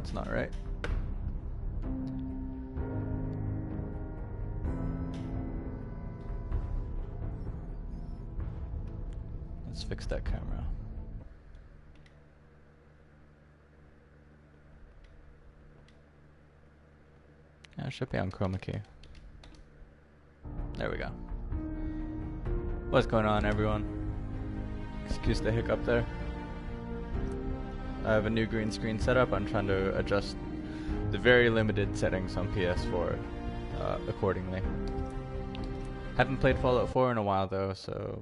that's not right. Let's fix that camera. Yeah, it should be on chroma key. There we go. What's going on, everyone? Excuse the hiccup there. I have a new green screen setup. I'm trying to adjust the very limited settings on PS4 accordingly. Haven't played Fallout 4 in a while though, so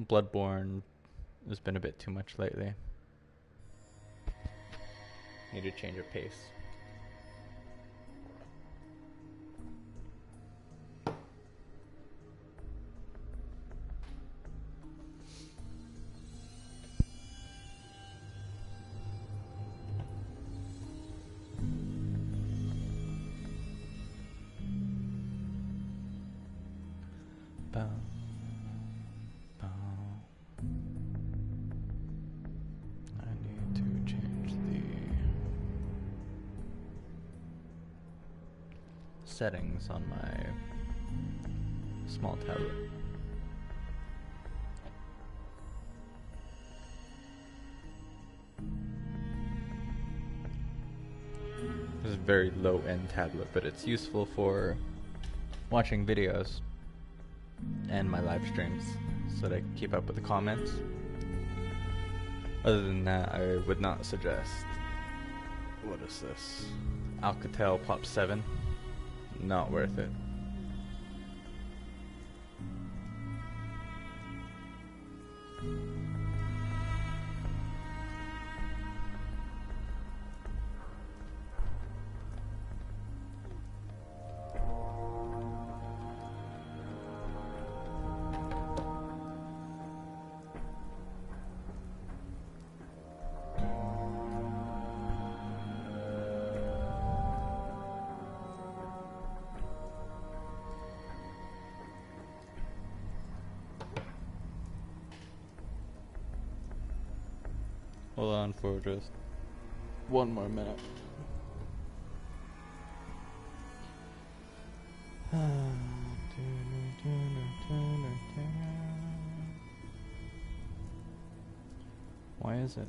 Bloodborne has been a bit too much lately. Need to change your pace. Settings on my small tablet. This is a very low-end tablet, but it's useful for watching videos and my live streams so that I can keep up with the comments. Other than that, I would not suggest. What is this? Alcatel Pop 7. Not worth it. Hold on for just one more minute. Why is it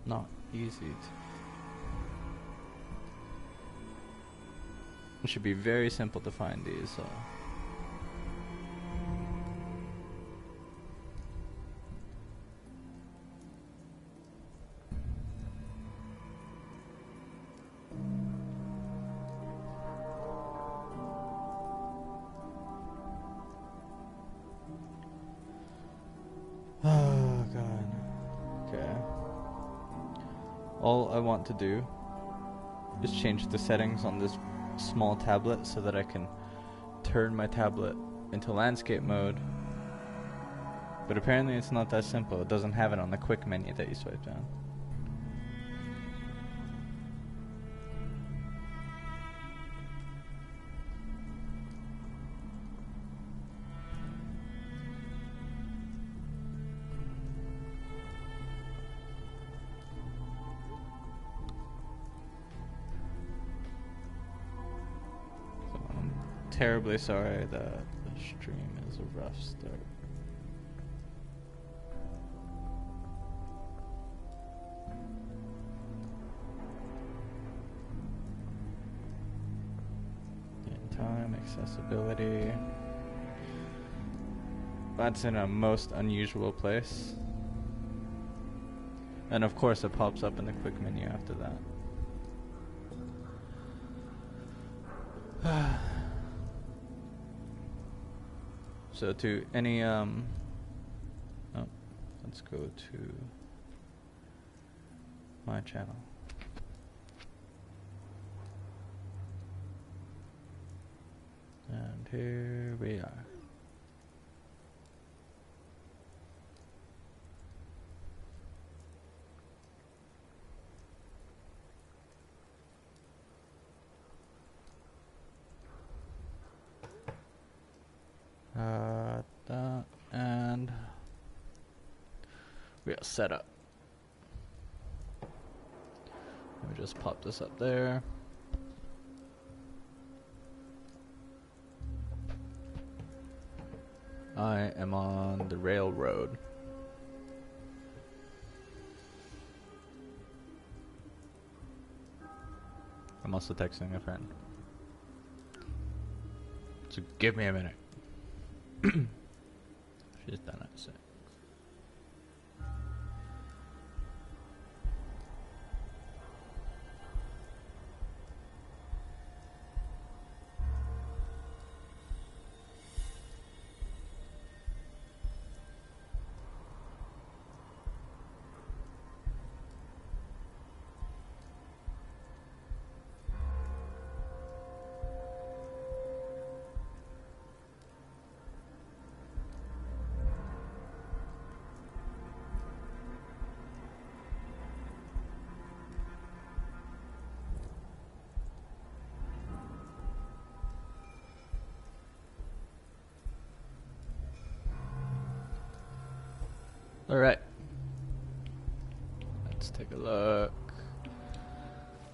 not easy to... It should be very simple to find these, so... Oh god. Okay. All I want to do is change the settings on this small tablet so that I can turn my tablet into landscape mode. But apparently it's not that simple. It doesn't have it on the quick menu that you swipe down. Terribly sorry that the stream is a rough start. In time, accessibility. That's in a most unusual place. And of course it pops up in the quick menu after that. So to any let's go to my channel. And here we are. And we are set up. just pop this up there. I am on the railroad. I'm also texting a friend. So give me a minute. She's done at 6. Alright. Let's take a look.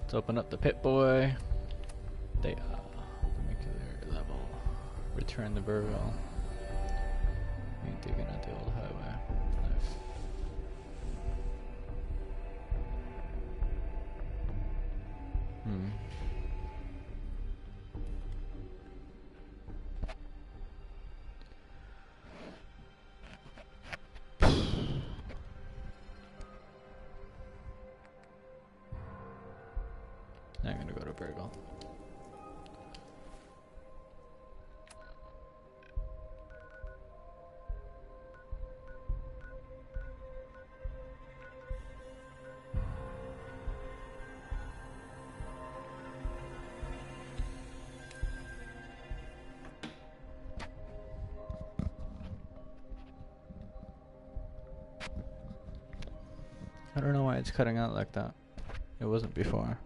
Let's open up the Pip-Boy. Data. Nuclear level. Return the burial. Me digging at the old highway. Nice. I'm gonna go to Virgo. I don't know why it's cutting out like that. It wasn't before.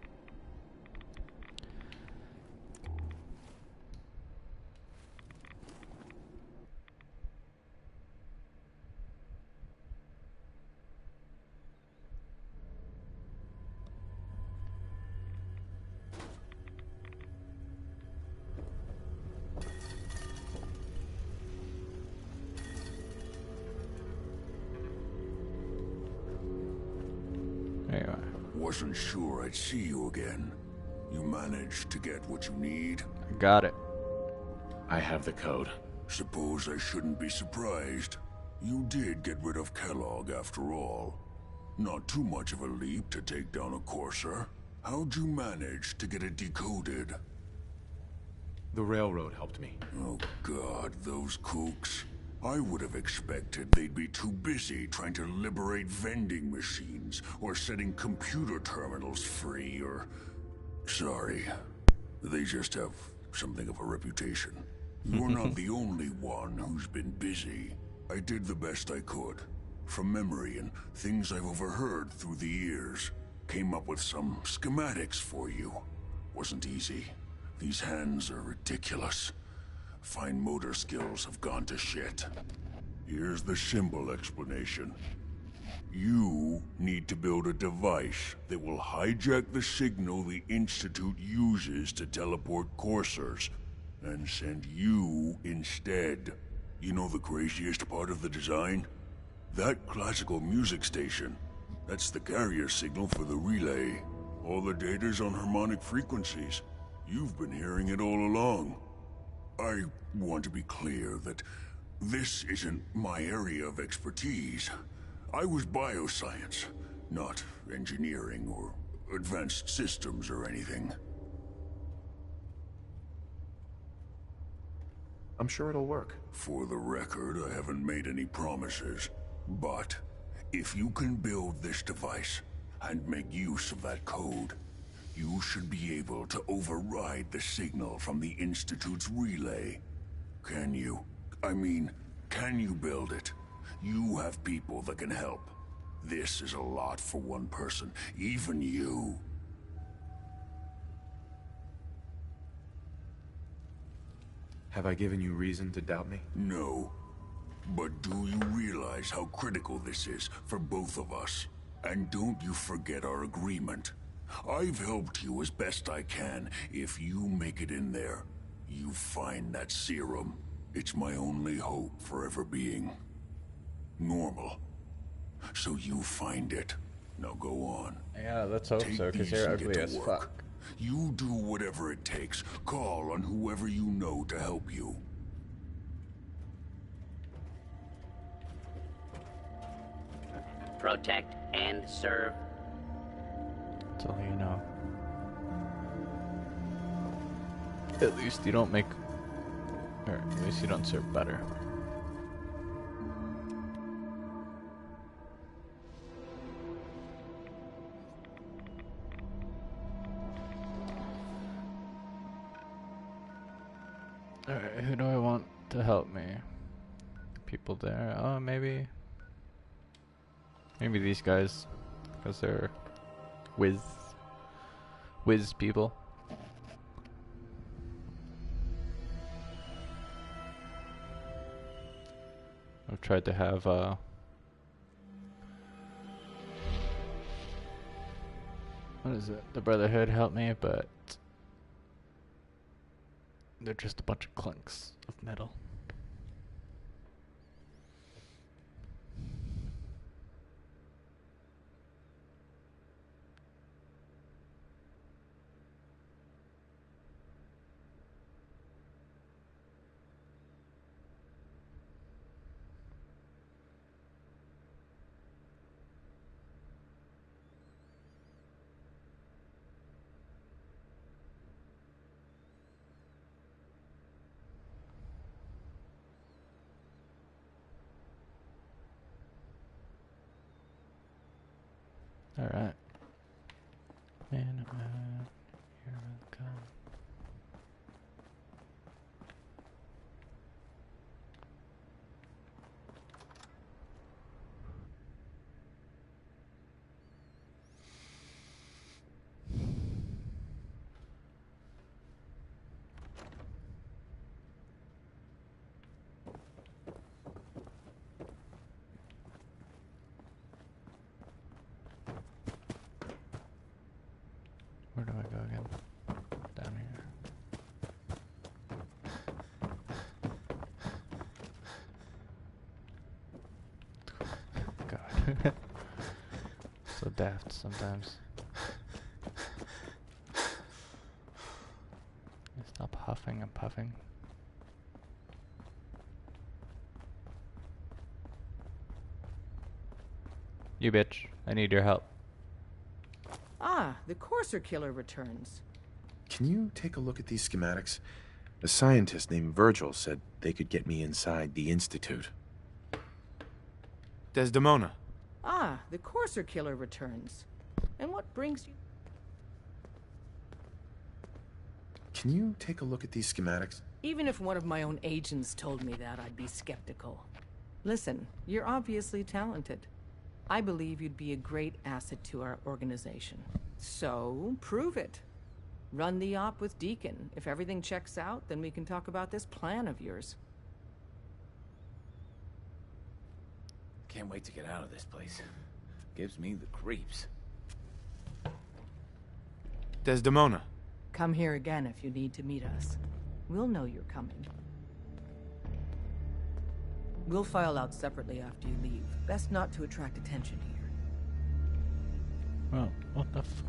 There you are. Wasn't sure I'd see you again. You managed to get what you need? I got it. I have the code. Suppose I shouldn't be surprised. You did get rid of Kellogg after all. Not too much of a leap to take down a Courser. How'd you manage to get it decoded? The railroad helped me. Oh God, those kooks. I would have expected they'd be too busy trying to liberate vending machines or setting computer terminals free or... Sorry. They just have something of a reputation. You're not the only one who's been busy. I did the best I could. From memory and things I've overheard through the years. Came up with some schematics for you. Wasn't easy. These hands are ridiculous. Fine motor skills have gone to shit. Here's the symbol explanation. You need to build a device that will hijack the signal the Institute uses to teleport coursers, and send you instead. You know the craziest part of the design? That classical music station. That's the carrier signal for the relay. All the data's on harmonic frequencies. You've been hearing it all along. I want to be clear that this isn't my area of expertise. I was bioscience, not engineering or advanced systems or anything. I'm sure it'll work. For the record, I haven't made any promises. But if you can build this device and make use of that code, you should be able to override the signal from the Institute's relay. Can you? I mean, can you build it? You have people that can help. This is a lot for one person, even you. Have I given you reason to doubt me? No. But do you realize how critical this is for both of us? And don't you forget our agreement. I've helped you as best I can. If you make it in there, you find that serum. It's my only hope for ever being normal. So you find it. Now go on. Yeah, let's hope Take so, because these you're and get ugly to as work. fuck. You do whatever it takes. Call on whoever you know to help you. Protect and serve. That's all you know. At least you don't make... Or at least you don't serve butter. Alright, who do I want to help me? People there. Oh, maybe these guys, because they're whiz people. I've tried to have what is it? The Brotherhood help me, but they're just a bunch of clunks of metal. Alright. Man, here we go. Where do I go again? Down here. God. So daft sometimes. Stop huffing and puffing. You bitch. I need your help. Ah, the Courser Killer returns. Can you take a look at these schematics? A scientist named Virgil said they could get me inside the Institute. Desdemona. Ah, the Courser Killer returns. And what brings you... Can you take a look at these schematics? Even if one of my own agents told me that, I'd be skeptical. Listen, you're obviously talented. I believe you'd be a great asset to our organization. So, prove it. Run the op with Deacon. If everything checks out, then we can talk about this plan of yours. Can't wait to get out of this place. Gives me the creeps. Desdemona. Come here again if you need to meet us. We'll know you're coming. We'll file out separately after you leave. Best not to attract attention here. Well, what the fuck?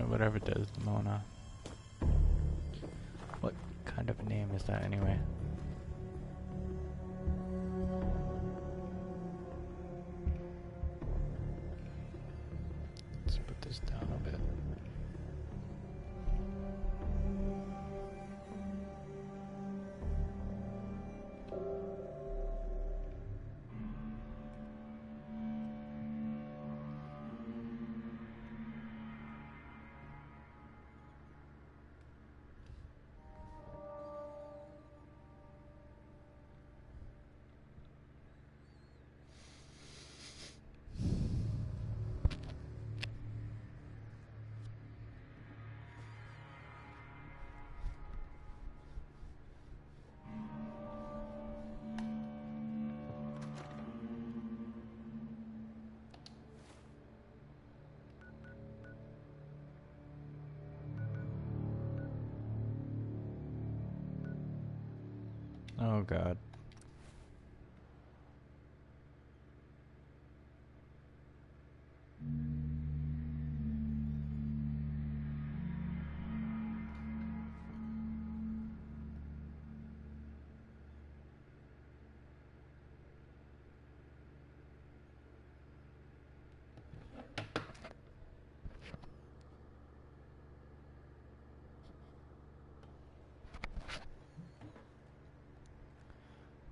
Whatever Desdemona. What kind of name is that anyway? Let's put this down a bit. Oh god.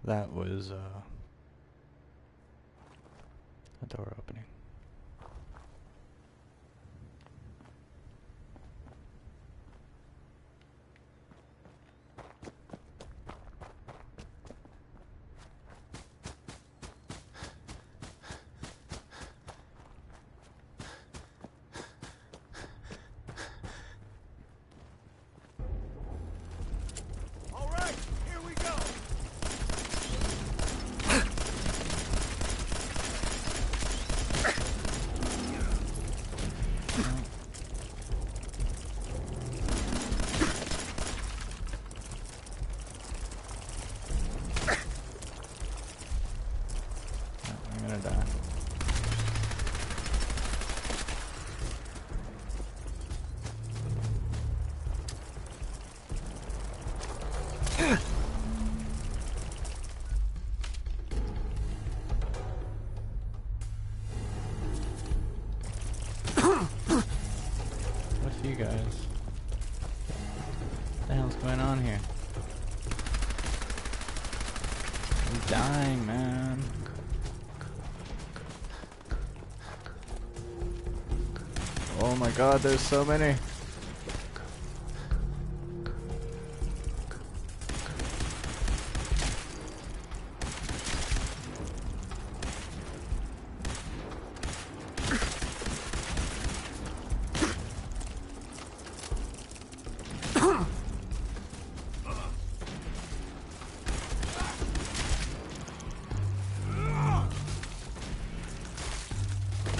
That was a door opening. All right, here we go. I'm gonna die. What for you guys? What the hell's going on here? I'm dying, man. Oh my god, there's so many.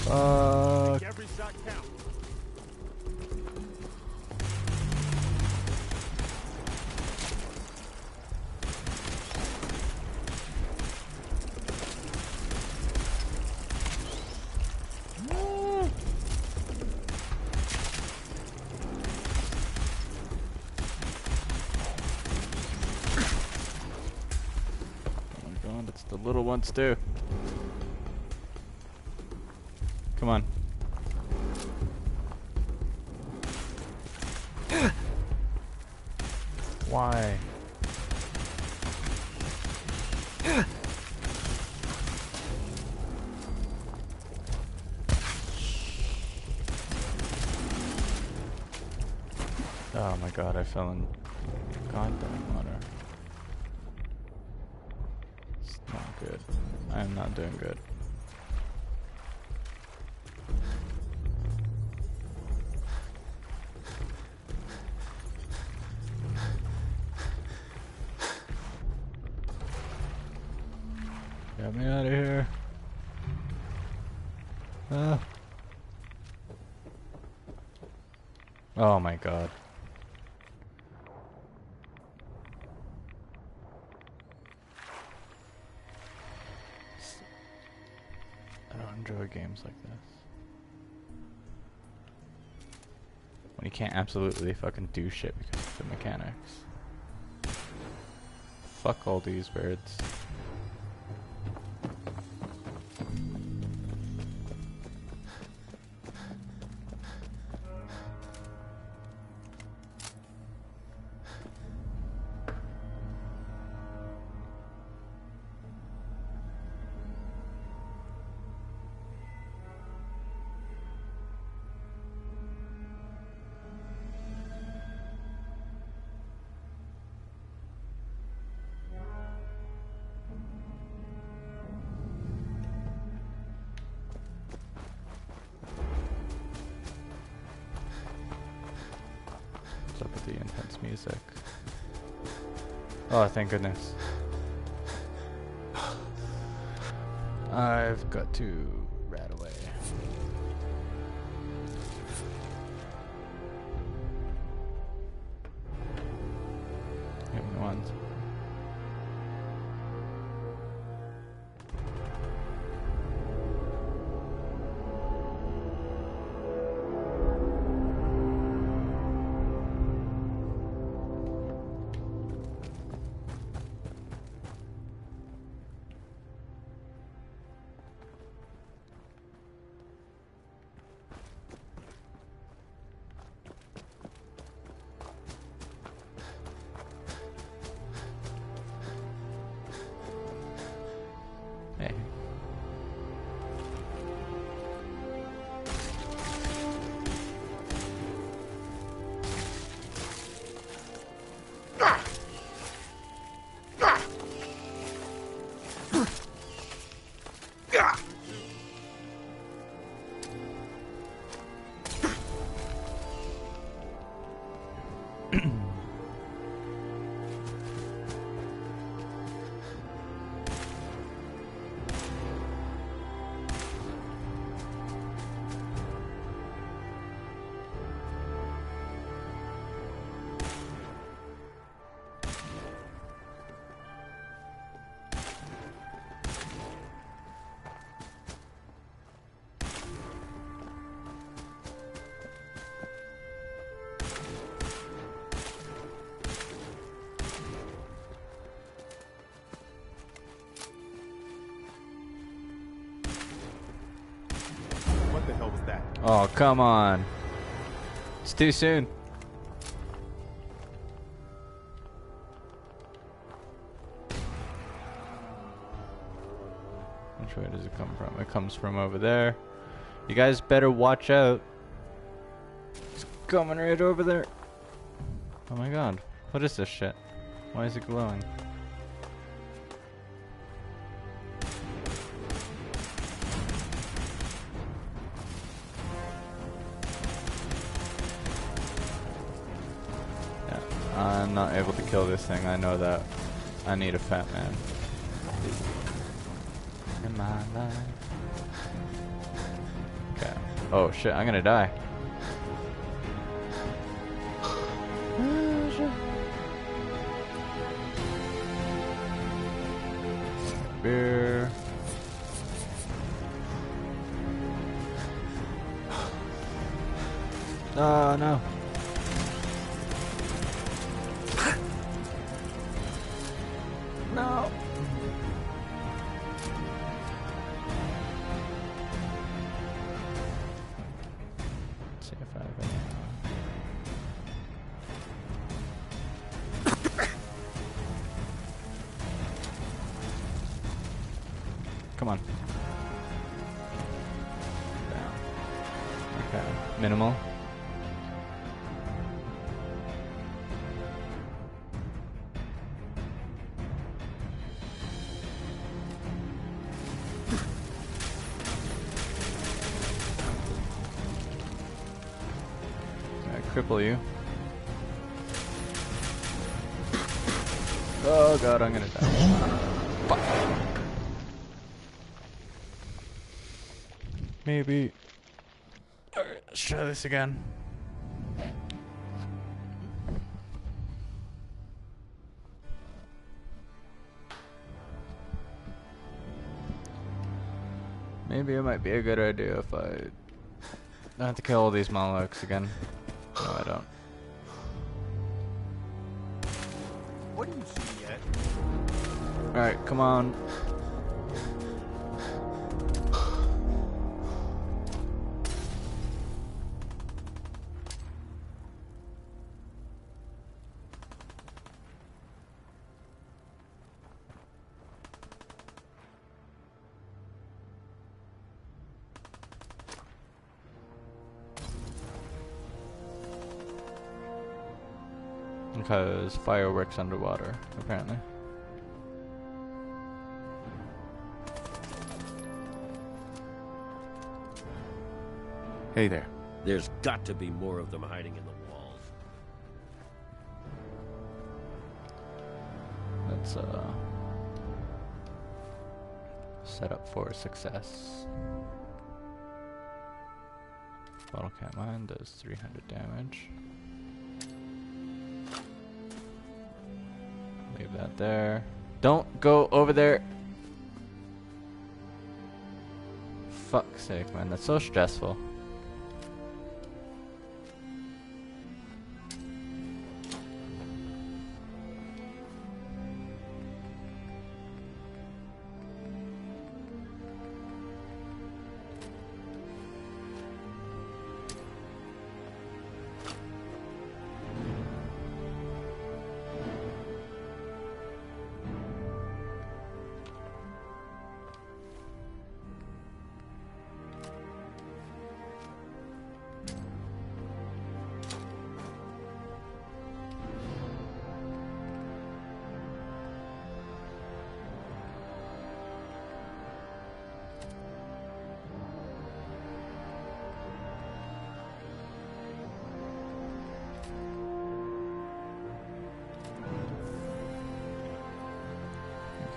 Fuck. Every shot counts. Oh my god, it's the little ones too. Come on. Why? Oh my god, I fell in goddamn water. It's not good. I am not doing good. Get me out of here. Ah. Oh my god. I don't enjoy games like this. When you can't absolutely fucking do shit because of the mechanics. Fuck all these birds. What's up with the intense music? Oh, thank goodness. I've got to rat away. Hit me once. What the hell was that? Oh, come on. It's too soon. Which way does it come from? It comes from over there. You guys better watch out. It's coming right over there. Oh my god. What is this shit? Why is it glowing? Yeah, I'm not able to kill this thing. I know that. I need a fat man. In my life. Okay. Oh shit, I'm gonna die. Oh, shit. Beer. Oh no. No. Let's see if I have any. Come on. Down. Okay. Minimal. Cripple you. Oh god, I'm gonna die. Fuck. Maybe. Alright, let's try this again. Maybe it might be a good idea if I have to kill all these Molochs again. No, I don't. What do you see yet? Alright, come on. Because fireworks underwater, apparently. Hey there. There's got to be more of them hiding in the walls. Let's set up for success. Bottle can't mine does 300 damage. Leave that there. Don't go over there. Fuck's sake, man. That's so stressful.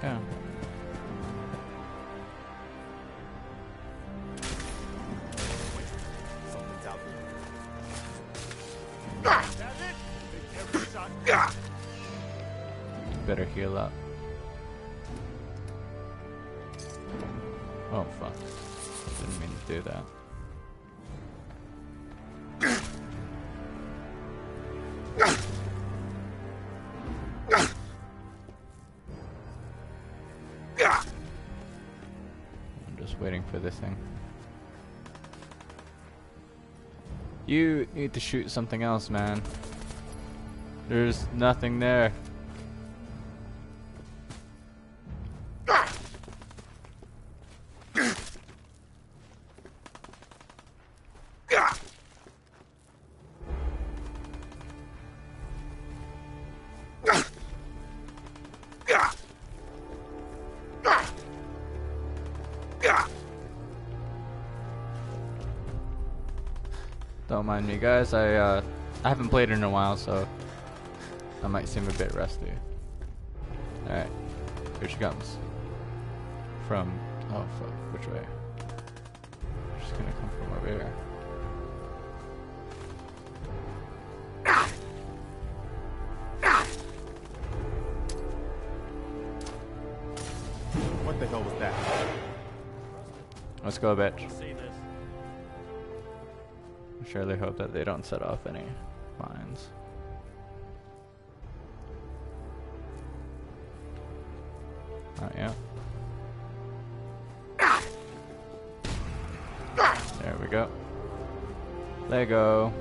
Yeah. Something's out there. That's it. Take every shot. Better heal up. Oh fuck. Didn't mean to do that. I'm just waiting for this thing. You need to shoot something else, man. There's nothing there. Don't mind me, guys. I haven't played in a while, so I might seem a bit rusty. Alright, here she comes. From, oh fuck, which way? She's gonna come from over here. What the hell was that? Let's go, bitch. See this? I surely hope that they don't set off any mines. Not yet. There we go. Lego.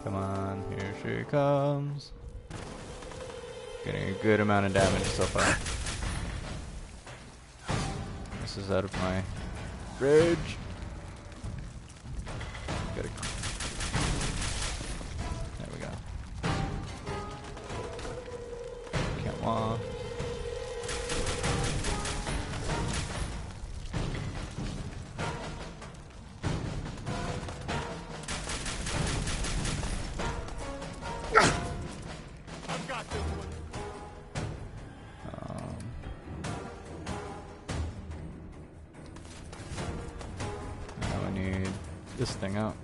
Come on, here she comes. Getting a good amount of damage so far. This is out of my rage. Gotta. There we go. Can't walk. I've got this one. Now I need this thing out.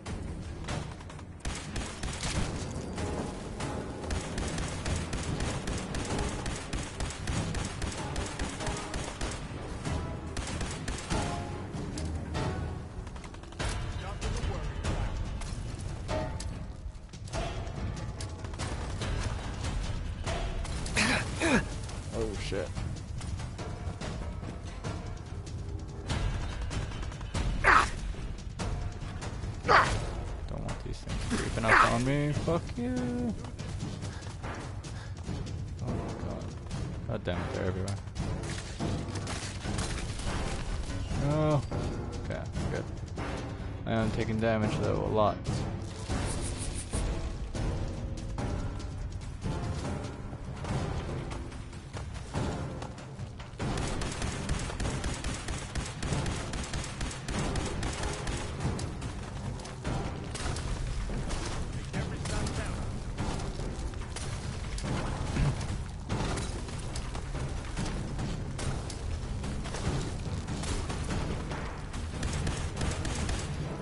Oh shit. Don't want these things creeping up on me. Fuck you. Oh my god. God damn it, they're everywhere. Oh. Okay, good. I am taking damage though, a lot.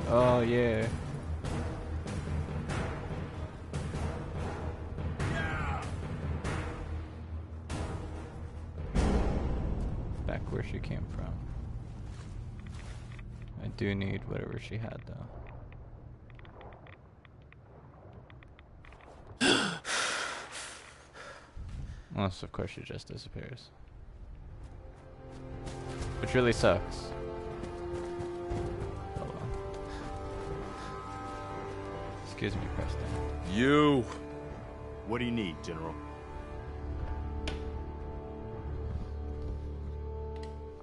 Oh yeah. Back where she came from. I do need whatever she had though. Unless of course she just disappears. Which really sucks. Oh well. Excuse me, Preston. You. What do you need, General?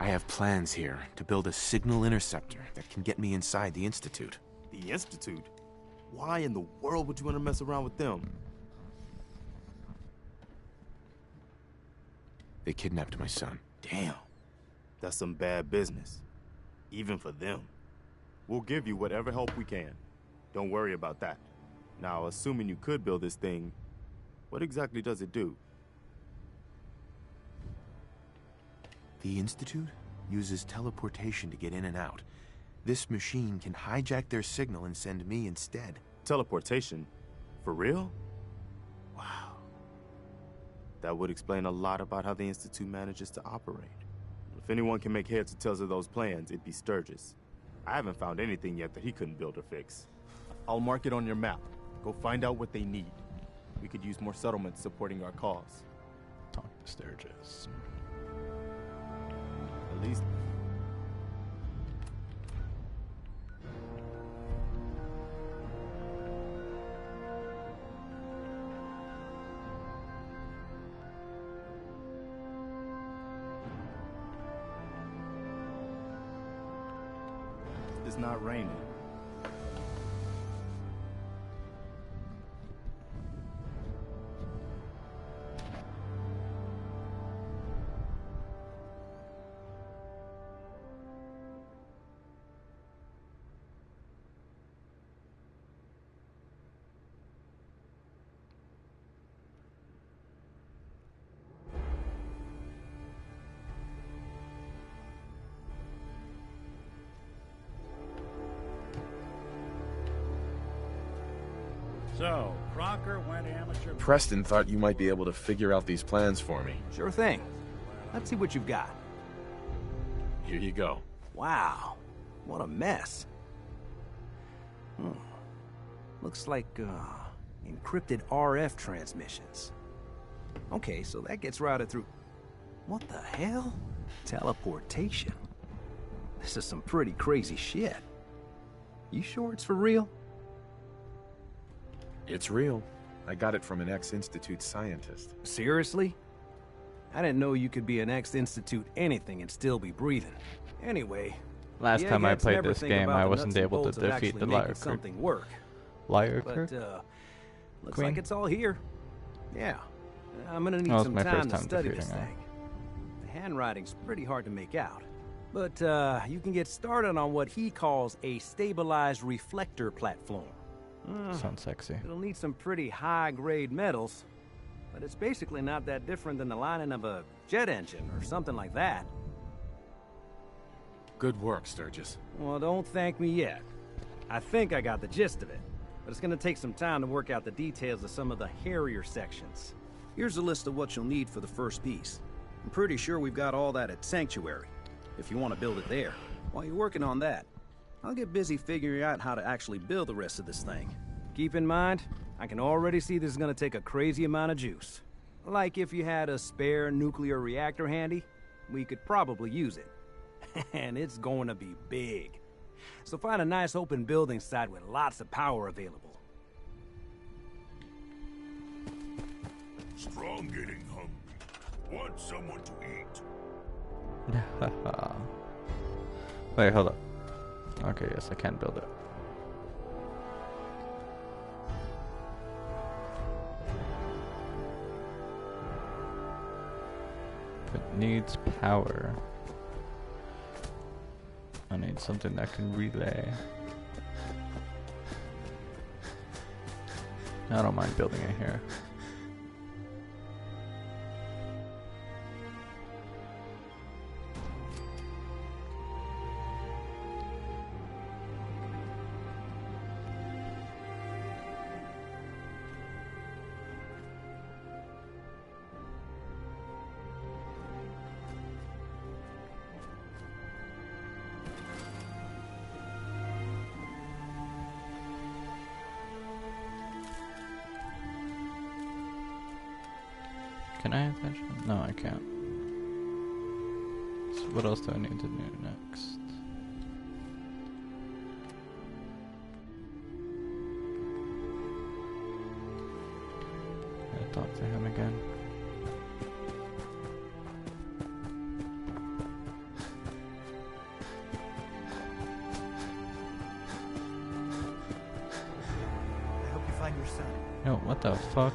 I have plans here to build a signal interceptor that can get me inside the Institute. The Institute? Why in the world would you want to mess around with them? They kidnapped my son. Damn. That's some bad business. Even for them. We'll give you whatever help we can. Don't worry about that. Now, assuming you could build this thing, what exactly does it do? The Institute uses teleportation to get in and out. This machine can hijack their signal and send me instead. Teleportation? For real? Wow. That would explain a lot about how the Institute manages to operate. If anyone can make heads or tails of those plans, it'd be Sturgis. I haven't found anything yet that he couldn't build or fix. I'll mark it on your map. Go find out what they need. We could use more settlements supporting our cause. Talk to Sturgis. At least... It's not raining. So, Crocker went amateur... Preston thought you might be able to figure out these plans for me. Sure thing. Let's see what you've got. Here you go. Wow, what a mess. Looks like, encrypted RF transmissions. Okay, so that gets routed through... What the hell? Teleportation. This is some pretty crazy shit. You sure it's for real? It's real. I got it from an ex-Institute scientist. Seriously? I didn't know you could be an ex-Institute anything and still be breathing. Anyway... Last time I played this game, I wasn't able to nuts and bolts of defeat the actually making Liar something work. Liar But, Kirk? looks Queen? like it's all here. Yeah. I'm gonna need That was some my time first to time study defeating this her. thing. The handwriting's pretty hard to make out. But, you can get started on what he calls a stabilized reflector platform. Sounds sexy. It'll need some pretty high-grade metals, but it's basically not that different than the lining of a jet engine or something like that. Good work, Sturgis. Well, don't thank me yet. I think I got the gist of it, but it's gonna take some time to work out the details of some of the hairier sections. Here's a list of what you'll need for the first piece. I'm pretty sure we've got all that at Sanctuary, if you want to build it there. While you're working on that, I'll get busy figuring out how to actually build the rest of this thing. Keep in mind, I can already see this is gonna take a crazy amount of juice. Like if you had a spare nuclear reactor handy, we could probably use it. And it's going to be big. So find a nice open building site with lots of power available. Strong getting hungry. Want someone to eat. Wait, hold up. Okay, yes, I can build it. But needs power. I need something that can relay. I don't mind building it here. Can I attach them? No, I can't. So what else do I need to do next? I talk to him again. I hope you find your son. Yo, what the fuck?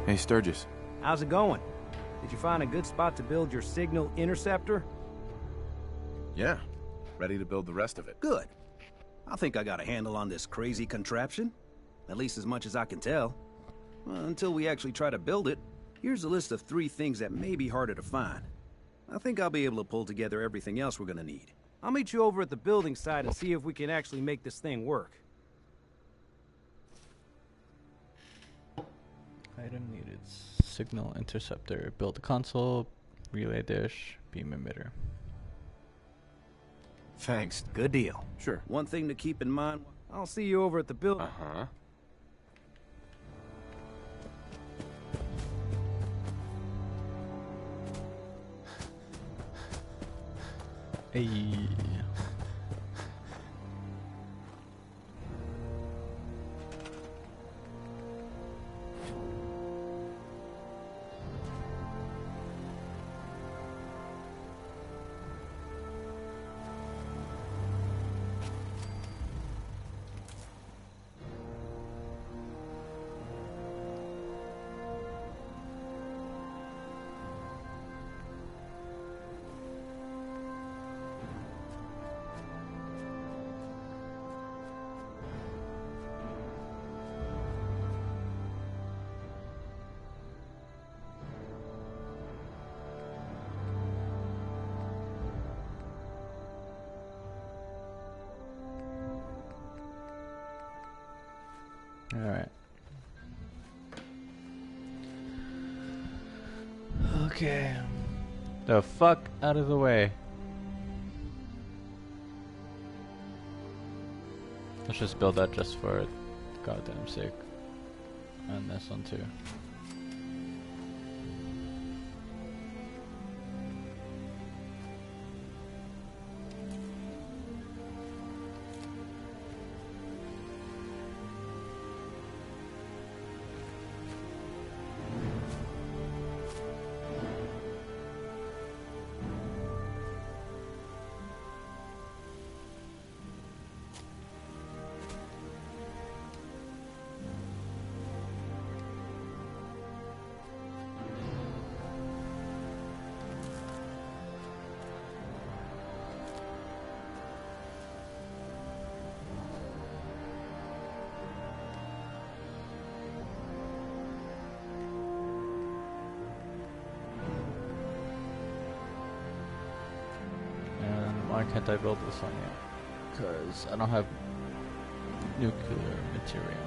Hey, Sturgis. How's it going? Did you find a good spot to build your signal interceptor? Yeah. Ready to build the rest of it. Good. I think I got a handle on this crazy contraption. At least as much as I can tell. Well, until we actually try to build it, here's a list of 3 things that may be harder to find. I think I'll be able to pull together everything else we're gonna need. I'll meet you over at the building site and see if we can actually make this thing work. Item needed. Signal interceptor. Build a console. Relay dish. Beam emitter. Thanks. Good deal. Sure. One thing to keep in mind... I'll see you over at the building. Uh-huh. Hey. Alright. Okay. The fuck out of the way. Let's just build that just for goddamn sake. And this one too. Why can't I build this one yet? Because I don't have nuclear material.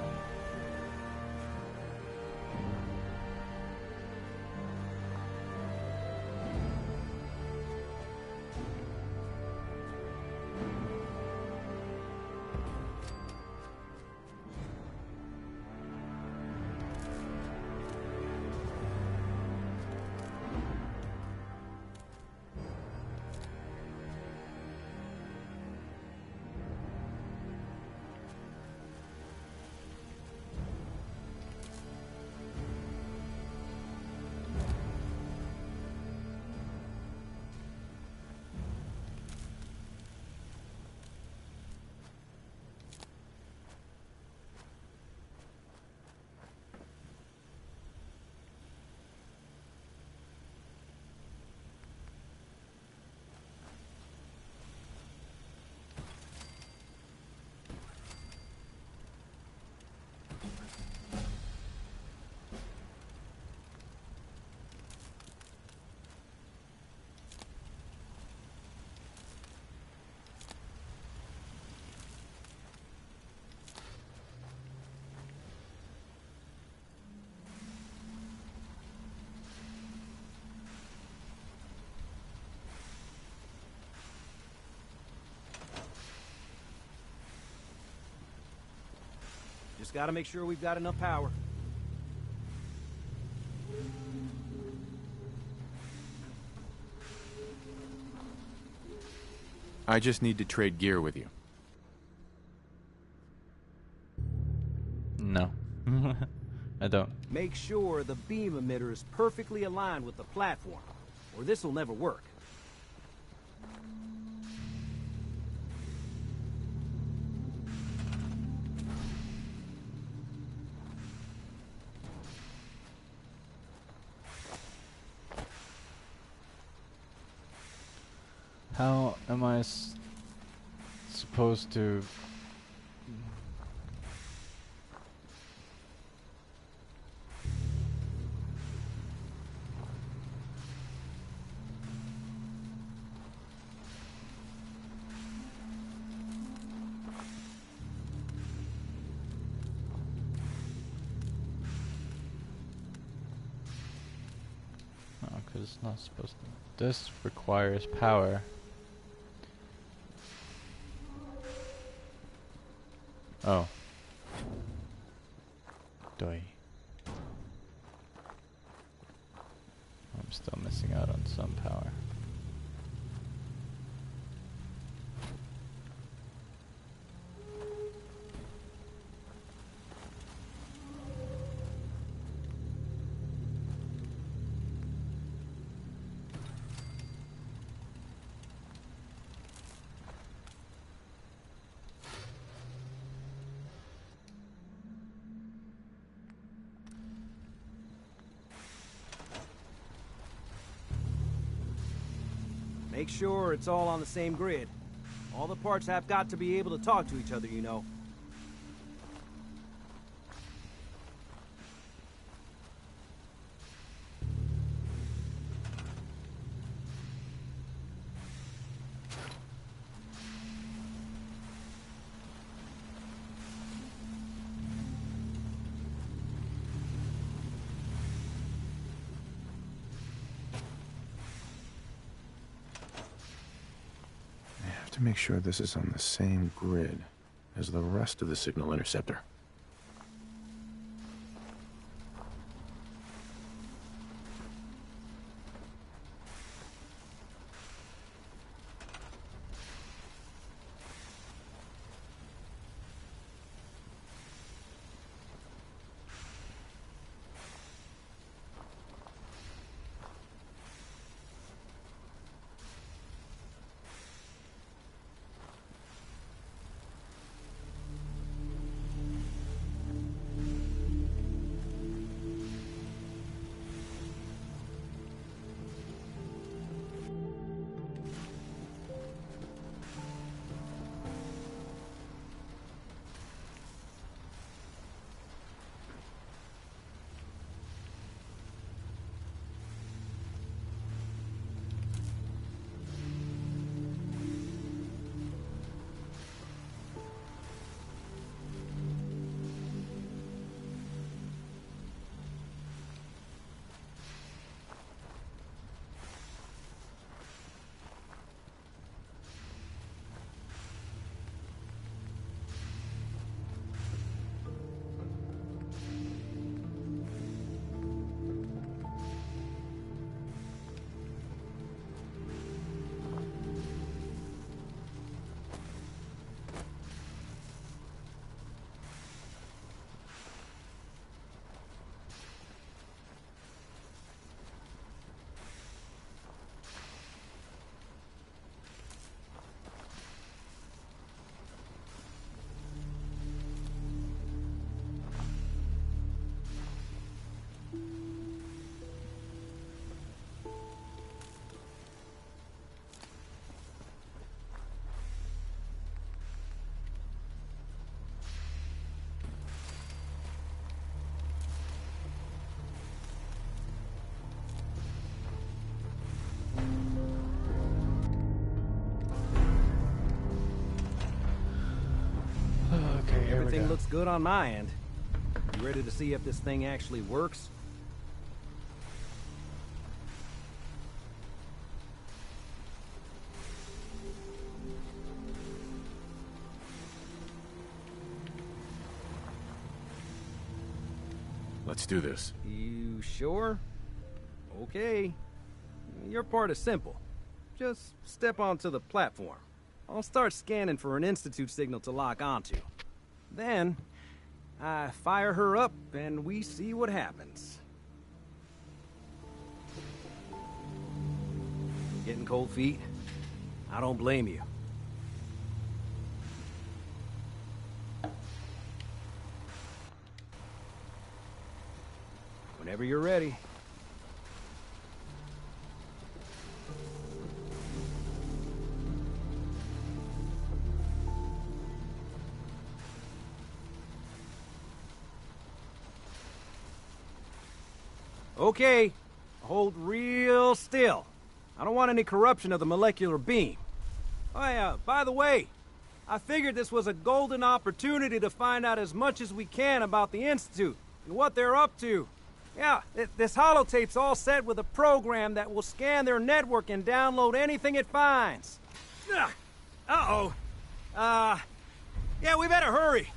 Just gotta make sure we've got enough power. I just need to trade gear with you. No. I don't. Make sure the beam emitter is perfectly aligned with the platform, or this will never work. How am I supposed to... Oh, because it's not supposed to... This requires power. Oh. Doi. I'm still missing out on some power. Make sure it's all on the same grid. All the parts have got to be able to talk to each other, you know. To make sure this is on the same grid as the rest of the signal interceptor. Everything looks good on my end. You ready to see if this thing actually works? Let's do this. You sure? Okay. Your part is simple. Just step onto the platform. I'll start scanning for an Institute signal to lock onto. Then, I fire her up and we see what happens. Getting cold feet? I don't blame you. Whenever you're ready. Okay, hold real still. I don't want any corruption of the molecular beam. Oh yeah, by the way, I figured this was a golden opportunity to find out as much as we can about the Institute and what they're up to. Yeah, this holotape's all set with a program that will scan their network and download anything it finds. Uh-oh. Yeah, we better hurry.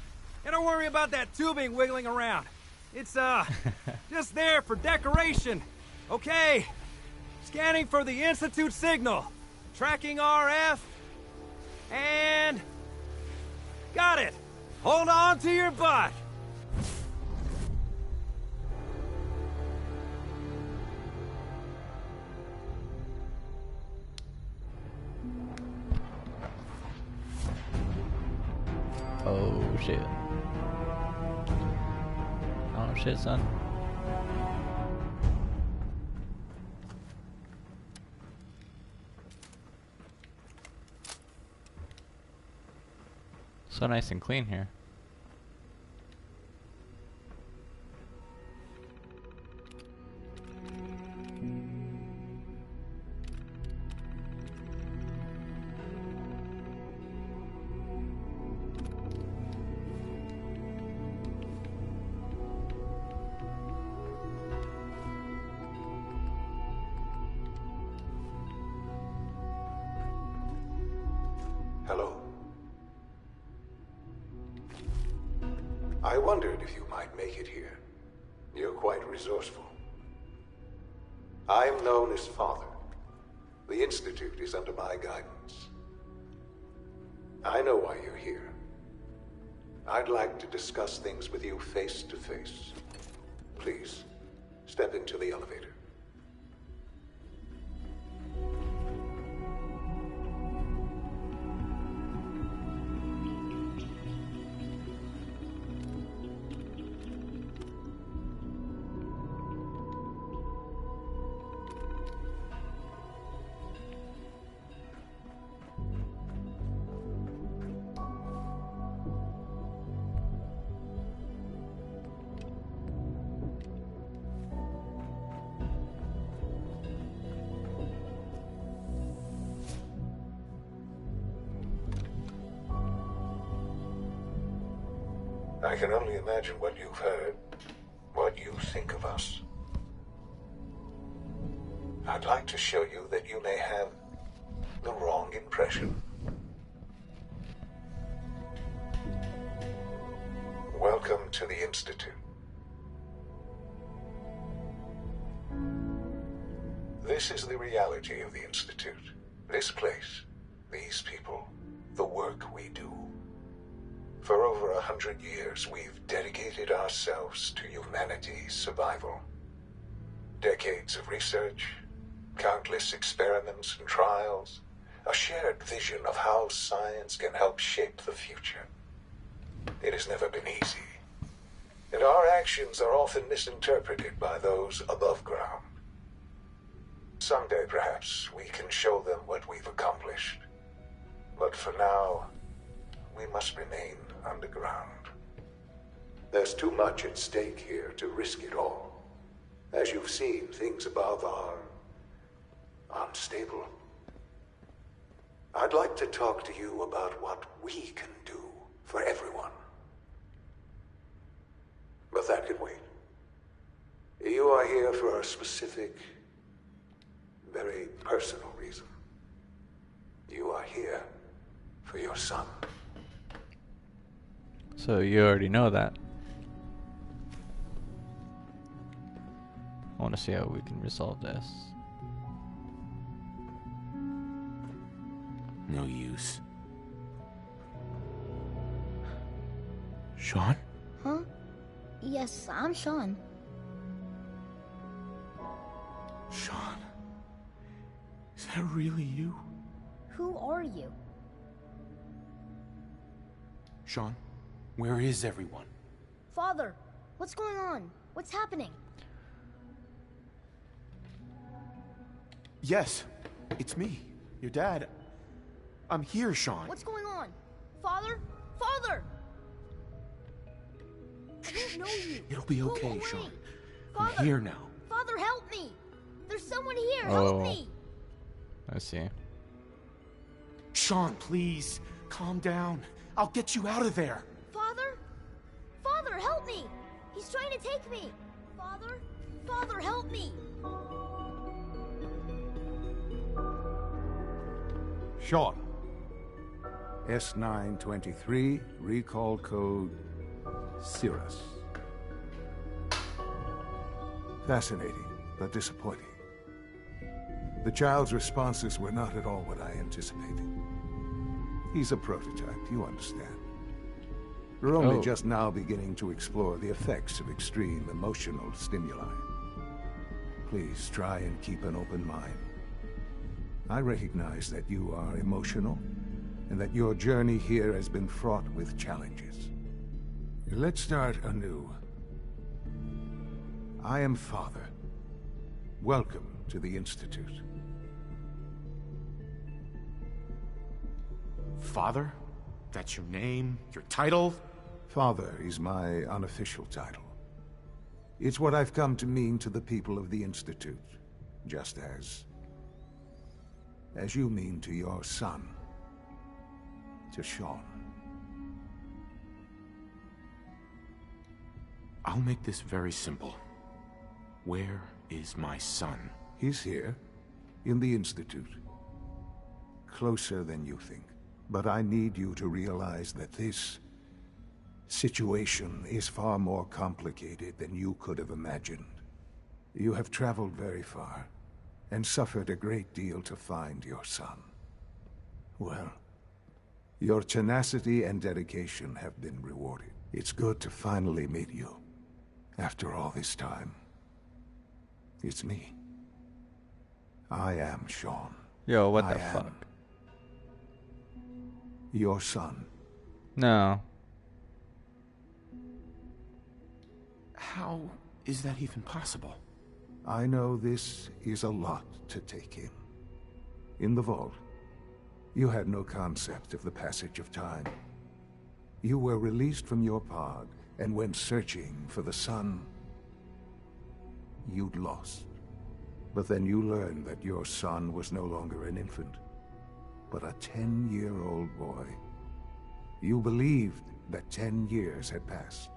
And don't worry about that tubing wiggling around. It's, just there for decoration. Okay. Scanning for the Institute signal. Tracking RF. And... got it. Hold on to your butt. Oh shit. Oh shit, son. So nice and clean here. Hello. I wondered if you might make it here. You're quite resourceful. I'm known as Father. The Institute is under my guidance. I know why you're here. I'd like to discuss things with you face to face. Please, step into the elevator. I can only imagine what you've heard, what you think of us. I'd like to show you that you may have the wrong impression. Welcome to the Institute. This is the reality of the Institute. This place, these people, the work we do. For over 100 years, we've dedicated ourselves to humanity's survival. Decades of research, countless experiments and trials, a shared vision of how science can help shape the future. It has never been easy, and our actions are often misinterpreted by those above ground. Someday, perhaps, we can show them what we've accomplished. But for now, we must remain underground. There's too much at stake here to risk it all. As you've seen, things above are unstable. I'd like to talk to you about what we can do for everyone. But that can wait. You are here for a specific, very personal reason. You are here for your son. So you already know that. I want to see how we can resolve this. No use. Sean? Huh? Yes, I'm Sean. Sean? Is that really you? Who are you? Sean, where is everyone? Father, what's going on? What's happening? Yes, it's me, your dad. I'm here, Sean. What's going on? Father? Father! I don't know you. It'll be Go okay, away. Sean. Father! I'm here now. Father, someone here! Help me! I see. Sean, please, calm down. I'll get you out of there. Father? Father, help me! He's trying to take me! Father? Father, help me! Sean. S923, recall code Cirrus. Fascinating, but disappointing. The child's responses were not at all what I anticipated. He's a prototype, you understand. We're only just now beginning to explore the effects of extreme emotional stimuli. Please try and keep an open mind. I recognize that you are emotional, and that your journey here has been fraught with challenges. Let's start anew. I am Father. Welcome to the Institute. Father? That's your name? Your title? Father is my unofficial title. It's what I've come to mean to the people of the Institute, just as you mean to your son, to Sean. I'll make this very simple. Where is my son? He's here, in the Institute. Closer than you think. But I need you to realize that this situation is far more complicated than you could have imagined. You have traveled very far, and suffered a great deal to find your son. Well, your tenacity and dedication have been rewarded. It's good to finally meet you. After all this time, it's me. I am Sean. Yo, what the fuck? Your son. No. How is that even possible? I know this is a lot to take in. In the vault, you had no concept of the passage of time. You were released from your pod and went searching for the son you'd lost. But then you learned that your son was no longer an infant, but a 10-year-old boy. You believed that 10 years had passed.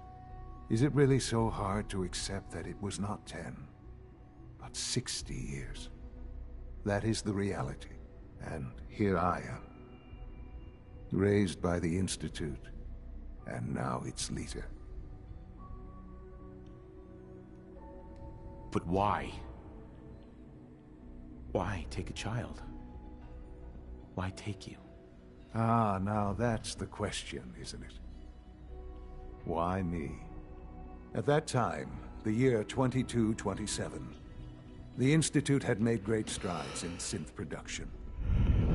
Is it really so hard to accept that it was not 10, but 60 years? That is the reality, and here I am. Raised by the Institute, and now its leader. But why? Why take a child? Why take you? Ah, now that's the question, isn't it? Why me? At that time, the year 2227, the Institute had made great strides in synth production.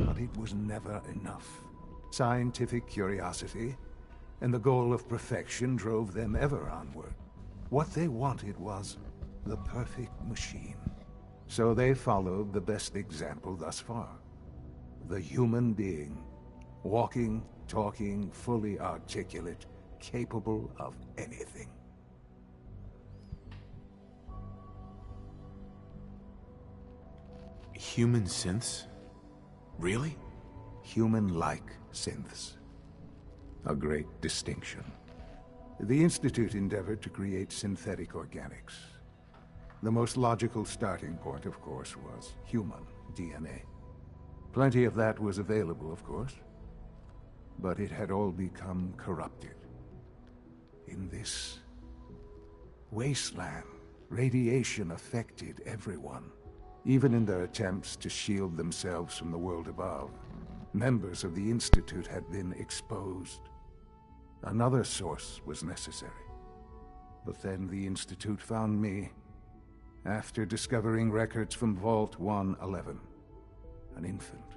But it was never enough. Scientific curiosity and the goal of perfection drove them ever onward. What they wanted was the perfect machine. So they followed the best example thus far. The human being. Walking, talking, fully articulate, capable of anything. Human synths? Really? Human-like synths. A great distinction. The Institute endeavored to create synthetic organics. The most logical starting point, of course, was human DNA. Plenty of that was available, of course. But it had all become corrupted. In this wasteland, radiation affected everyone. Even in their attempts to shield themselves from the world above, members of the Institute had been exposed. Another source was necessary. But then the Institute found me, after discovering records from Vault 111. An infant,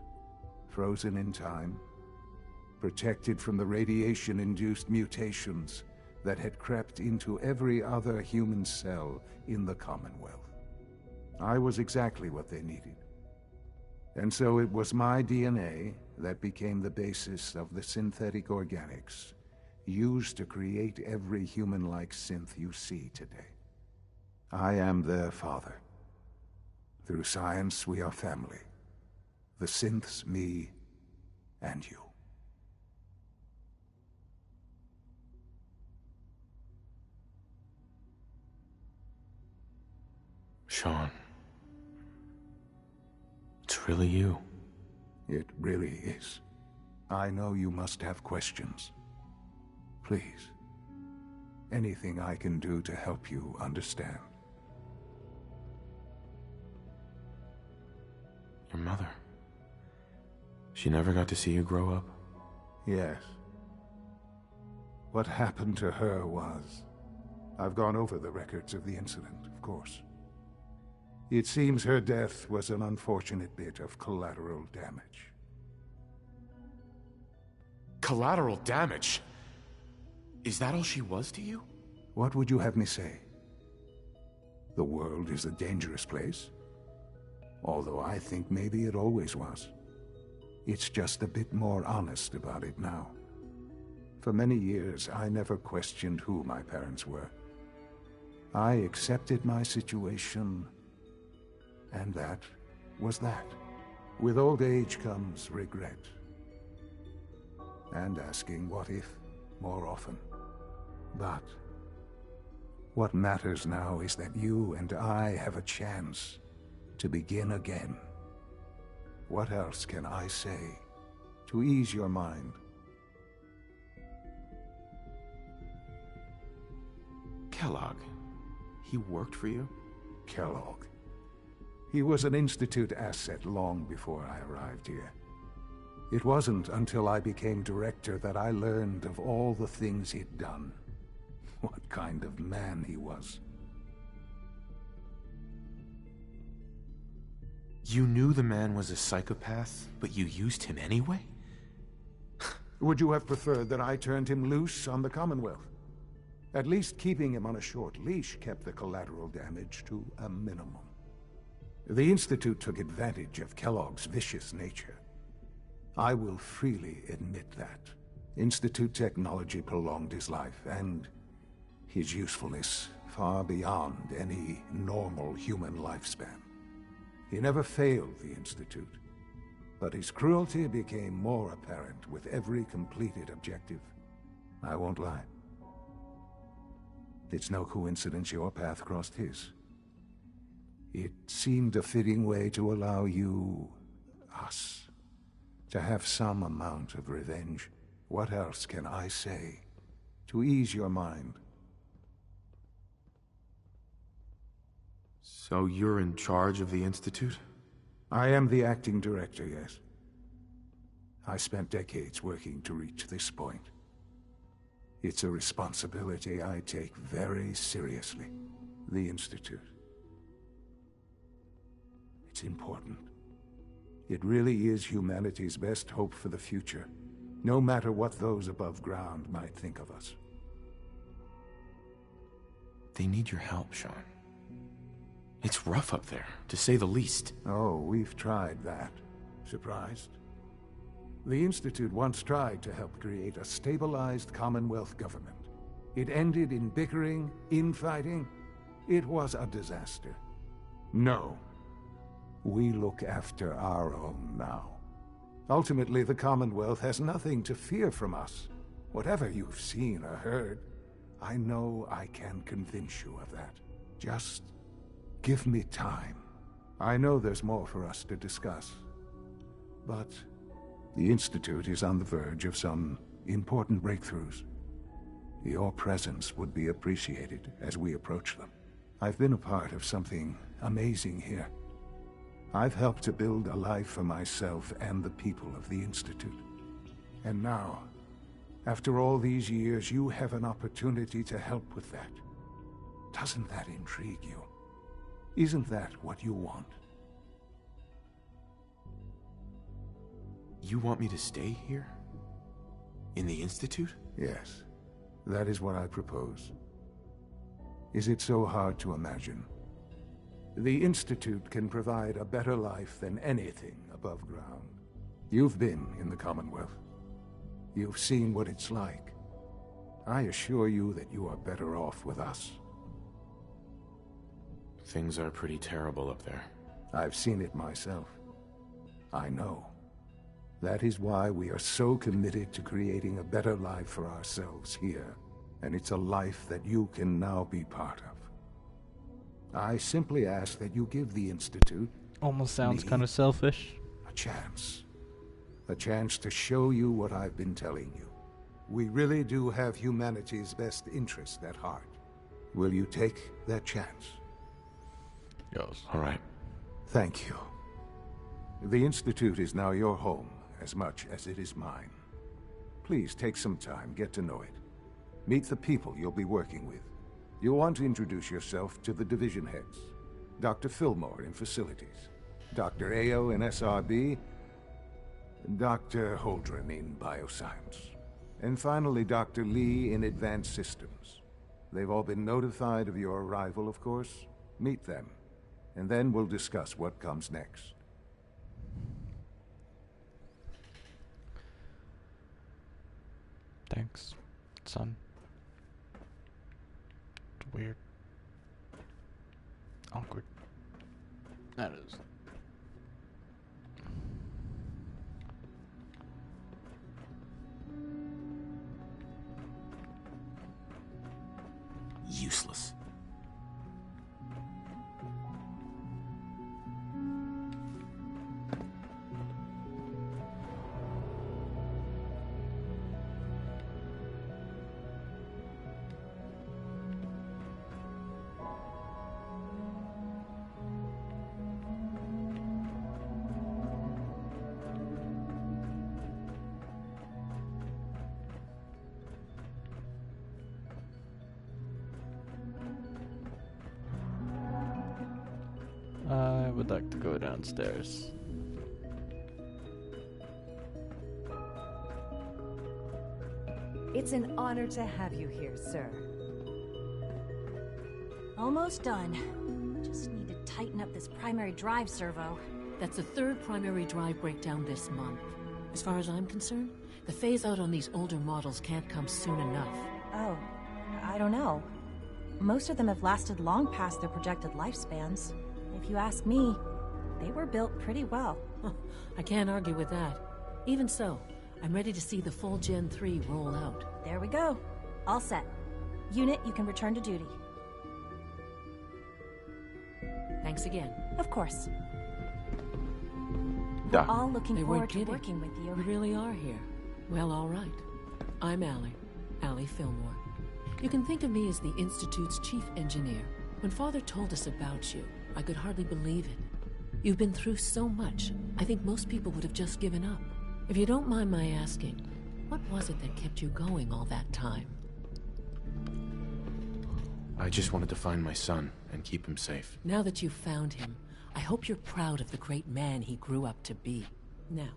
frozen in time, protected from the radiation-induced mutations that had crept into every other human cell in the Commonwealth. I was exactly what they needed. And so it was my DNA that became the basis of the synthetic organics used to create every human-like synth you see today. I am their father. Through science, we are family. The synths, me, and you. Sean. It's really you. It really is. I know you must have questions. Please. Anything I can do to help you understand. Your mother. She never got to see you grow up? Yes. What happened to her was... I've gone over the records of the incident, of course. It seems her death was an unfortunate bit of collateral damage. Collateral damage? Is that all she was to you? What would you have me say? The world is a dangerous place? Although I think maybe it always was. It's just a bit more honest about it now. For many years, I never questioned who my parents were. I accepted my situation, and that was that. With old age comes regret. And asking what if more often. But what matters now is that you and I have a chance to begin again. What else can I say to ease your mind? Kellogg. He worked for you? Kellogg. He was an Institute asset long before I arrived here. It wasn't until I became director that I learned of all the things he'd done. What kind of man he was. You knew the man was a psychopath, but you used him anyway? Would you have preferred that I turned him loose on the Commonwealth? At least keeping him on a short leash kept the collateral damage to a minimum. The Institute took advantage of Kellogg's vicious nature. I will freely admit that. Institute technology prolonged his life, and his usefulness far beyond any normal human lifespan. He never failed the Institute, but his cruelty became more apparent with every completed objective. I won't lie. It's no coincidence your path crossed his. It seemed a fitting way to allow you, us, to have some amount of revenge. What else can I say to ease your mind? So you're in charge of the Institute? I am the acting director, yes. I spent decades working to reach this point. It's a responsibility I take very seriously. The Institute. It's important. It really is humanity's best hope for the future, no matter what those above ground might think of us. They need your help, Sean. It's rough up there, to say the least. Oh, we've tried that. Surprised? The Institute once tried to help create a stabilized Commonwealth government. It ended in bickering, infighting. It was a disaster. No. We look after our own now. Ultimately, the Commonwealth has nothing to fear from us. Whatever you've seen or heard, I know I can convince you of that. Just give me time. I know there's more for us to discuss. But the Institute is on the verge of some important breakthroughs. Your presence would be appreciated as we approach them. I've been a part of something amazing here. I've helped to build a life for myself and the people of the Institute. And now, after all these years, you have an opportunity to help with that. Doesn't that intrigue you? Isn't that what you want? You want me to stay here? In the Institute? Yes. That is what I propose. Is it so hard to imagine? The Institute can provide a better life than anything above ground. You've been in the Commonwealth. You've seen what it's like. I assure you that you are better off with us. Things are pretty terrible up there. I've seen it myself. I know. That is why we are so committed to creating a better life for ourselves here. And it's a life that you can now be part of. I simply ask that you give the Institute... Almost sounds kind of selfish. A chance. A chance to show you what I've been telling you. We really do have humanity's best interest at heart. Will you take that chance? Yes. All right. Thank you. The Institute is now your home, as much as it is mine. Please take some time, get to know it. Meet the people you'll be working with. You'll want to introduce yourself to the division heads. Dr. Fillmore in Facilities, Dr. Ao in SRB, Dr. Holdren in Bioscience, and finally Dr. Lee in Advanced Systems. They've all been notified of your arrival, of course. Meet them, and then we'll discuss what comes next. Thanks, son. It's weird. Awkward. That is. Useless. I would like to go downstairs. It's an honor to have you here, sir. Almost done. Just need to tighten up this primary drive servo. That's the third primary drive breakdown this month. As far as I'm concerned, the phase-out on these older models can't come soon enough. Oh, I don't know. Most of them have lasted long past their projected lifespans. If you ask me, they were built pretty well. I can't argue with that. Even so, I'm ready to see the full Gen 3 roll out. There we go. All set. Unit, you can return to duty. Thanks again. Of course. Doc. We're all looking They forward weren't to kidding. working with you. You really are here. Well, all right. I'm Allie Fillmore. You can think of me as the Institute's chief engineer. When Father told us about you, I could hardly believe it. You've been through so much, I think most people would have just given up. If you don't mind my asking, what was it that kept you going all that time? I just wanted to find my son and keep him safe. Now that you've found him, I hope you're proud of the great man he grew up to be. Now,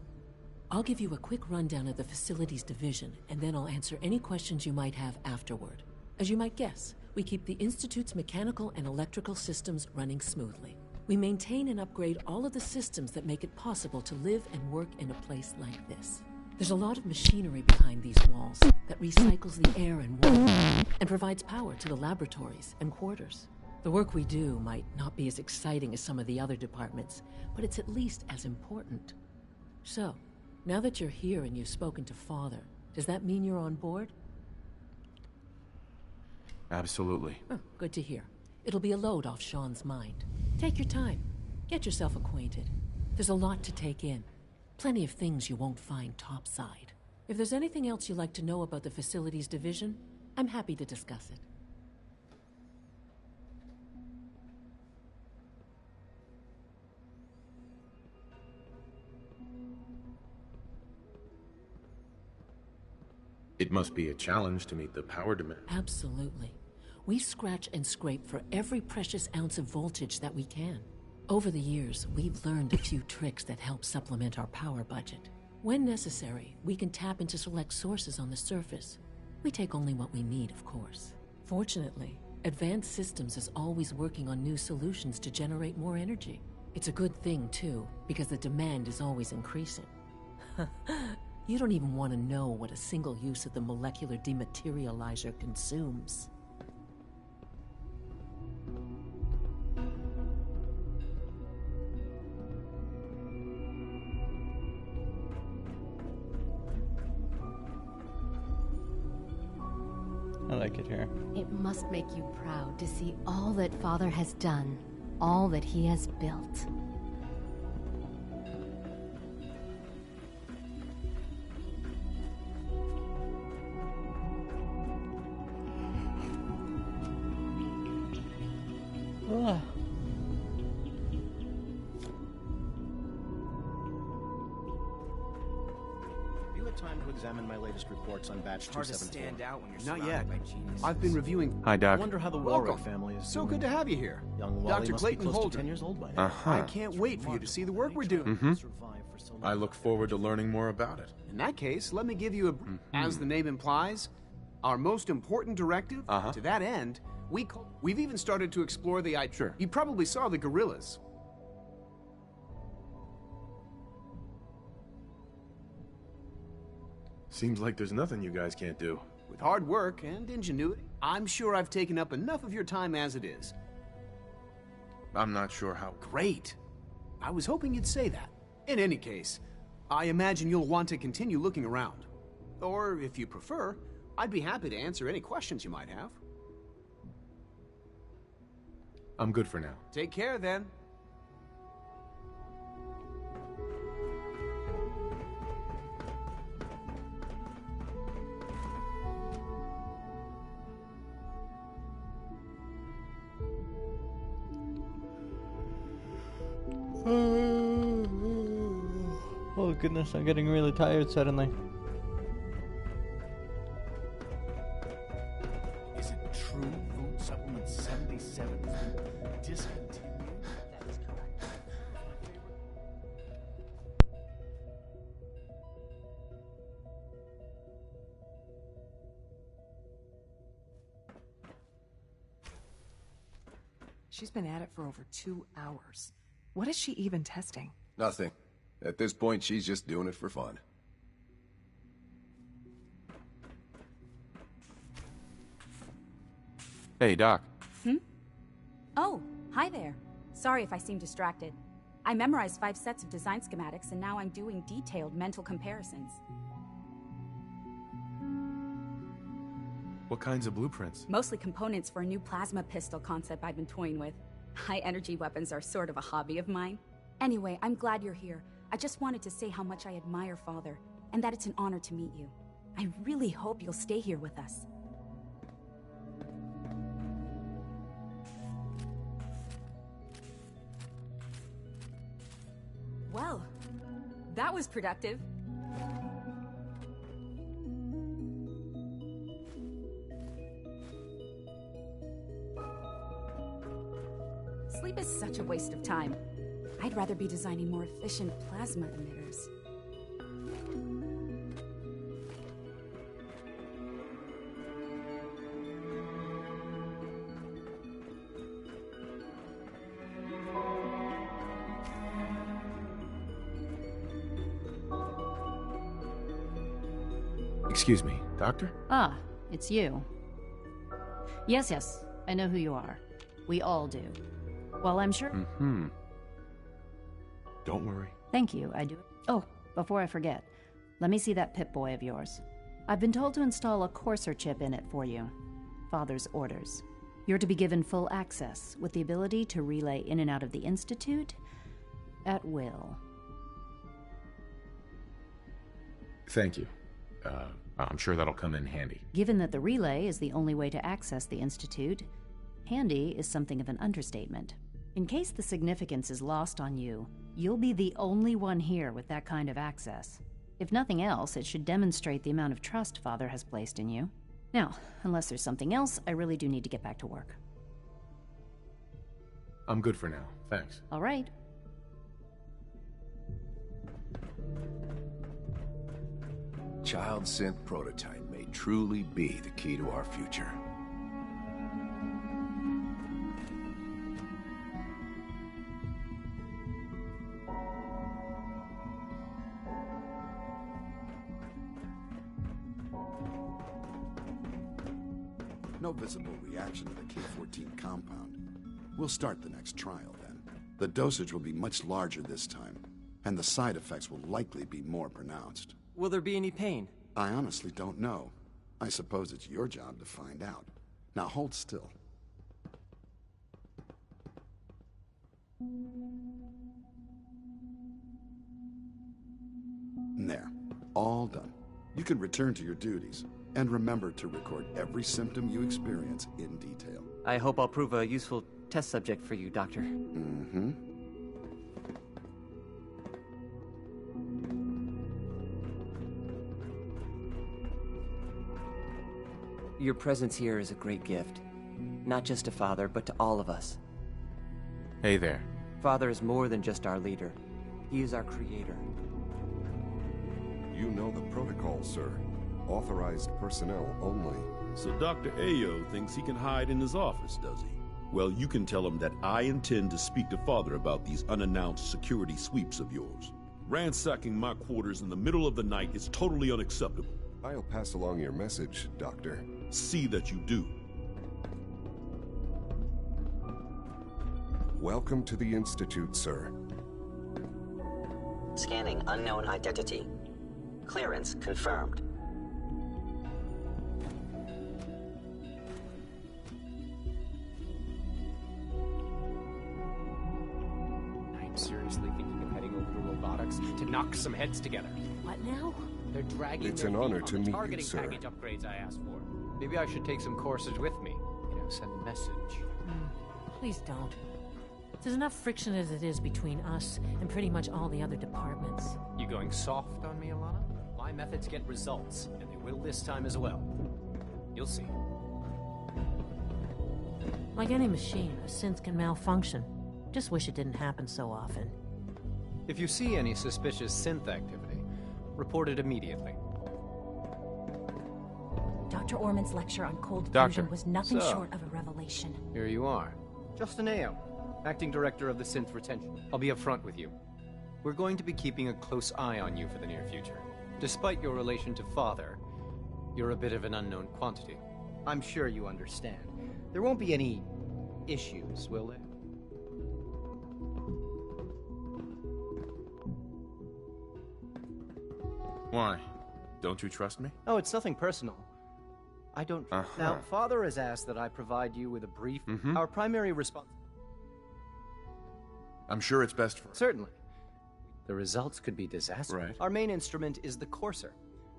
I'll give you a quick rundown of the Facilities Division, and then I'll answer any questions you might have afterward. As you might guess, we keep the Institute's mechanical and electrical systems running smoothly. We maintain and upgrade all of the systems that make it possible to live and work in a place like this. There's a lot of machinery behind these walls that recycles the air and water and provides power to the laboratories and quarters. The work we do might not be as exciting as some of the other departments, but it's at least as important. So, now that you're here and you've spoken to Father, does that mean you're on board? Absolutely. Oh, good to hear. It'll be a load off Sean's mind. Take your time. Get yourself acquainted. There's a lot to take in. Plenty of things you won't find topside. If there's anything else you'd like to know about the Facilities Division, I'm happy to discuss it. It must be a challenge to meet the power demand. Absolutely. We scratch and scrape for every precious ounce of voltage that we can. Over the years, we've learned a few tricks that help supplement our power budget. When necessary, we can tap into select sources on the surface. We take only what we need, of course. Fortunately, Advanced Systems is always working on new solutions to generate more energy. It's a good thing, too, because the demand is always increasing. You don't even want to know what a single use of the molecular dematerializer consumes. I like it here. It must make you proud to see all that Father has done, all that he has built. Ugh. Time to examine my latest reports on batch 274. Hard to stand out when you're Not surrounded yet. by geniuses. I've been reviewing. Hi, Doc. I wonder how the Welcome. Warwick family is So doing. good to have you here. Young Wally Dr. must Clayton be close Holden. to 10 years old by now. Uh-huh. I can't wait for you to see the work we're doing. I look forward to learning more about it. In that case, let me give you a... As the name implies, our most important directive. To that end, we've even started to explore the... Sure. You probably saw the gorillas. Seems like there's nothing you guys can't do. With hard work and ingenuity, I'm sure I've taken up enough of your time as it is. I'm not sure how... Great. I was hoping you'd say that. In any case, I imagine you'll want to continue looking around. Or, if you prefer, I'd be happy to answer any questions you might have. I'm good for now. Take care, then. Oh goodness, I'm getting really tired suddenly. Is it true food supplement 77 discontinued? That is correct. She's been at it for over 2 hours. What is she even testing? Nothing. At this point, she's just doing it for fun. Hey, Doc. Oh, hi there. Sorry if I seem distracted. I memorized 5 sets of design schematics, and now I'm doing detailed mental comparisons. What kinds of blueprints? Mostly components for a new plasma pistol concept I've been toying with. High-energy weapons are sort of a hobby of mine. Anyway, I'm glad you're here. I just wanted to say how much I admire Father, and that it's an honor to meet you. I really hope you'll stay here with us. Well, that was productive. Sleep is such a waste of time. I'd rather be designing more efficient plasma emitters. Excuse me, Doctor? Ah, it's you. Yes, I know who you are. We all do. Well, I'm sure... Don't worry. Thank you, I do. Oh, before I forget, let me see that Pip-Boy of yours. I've been told to install a Courser chip in it for you. Father's orders. You're to be given full access, with the ability to relay in and out of the Institute at will. Thank you. I'm sure that'll come in handy. Given that the relay is the only way to access the Institute, handy is something of an understatement. In case the significance is lost on you, you'll be the only one here with that kind of access. If nothing else, it should demonstrate the amount of trust Father has placed in you. Now, unless there's something else, I really do need to get back to work. I'm good for now. Thanks. All right. Child synth prototype may truly be the key to our future. No visible reaction to the K-14 compound. We'll start the next trial then. The dosage will be much larger this time, and the side effects will likely be more pronounced. Will there be any pain? I honestly don't know. I suppose it's your job to find out. Now hold still. There. All done. You can return to your duties. And remember to record every symptom you experience in detail. I hope I'll prove a useful test subject for you, Doctor. Mm-hmm. Your presence here is a great gift. Not just to Father, but to all of us. Hey there. Father is more than just our leader. He is our creator. You know the protocol, sir. Authorized personnel only. So Dr. Ayo thinks he can hide in his office, does he? Well, you can tell him that I intend to speak to Father about these unannounced security sweeps of yours. Ransacking my quarters in the middle of the night is totally unacceptable. I'll pass along your message, Doctor. See that you do. Welcome to the Institute, sir. Scanning unknown identity. Clearance confirmed. I'm seriously thinking of heading over to robotics to knock some heads together. What now? They're dragging It's their an feet honor on to the meet you, targeting sir. package upgrades I asked for. Maybe I should take some courses with me. Send a message. Please don't. There's enough friction as it is between us and pretty much all the other departments. You going soft on me, Alana? My methods get results, and they will this time as well. You'll see. Like any machine, a synth can malfunction. Just wish it didn't happen so often. If you see any suspicious synth activity, report it immediately. Dr. Orman's lecture on cold Doctor. fusion was nothing So. short of a revelation. Here you are. Justin Ayo, Acting Director of the Synth Retention. I'll be upfront with you. We're going to be keeping a close eye on you for the near future. Despite your relation to Father, you're a bit of an unknown quantity. I'm sure you understand. There won't be any issues, will there? Why? Don't you trust me? Oh, it's nothing personal. I don't... Now, Father has asked that I provide you with a brief... Our primary response... I'm sure it's best for... Certainly. The results could be disastrous. Right. Our main instrument is the Courser,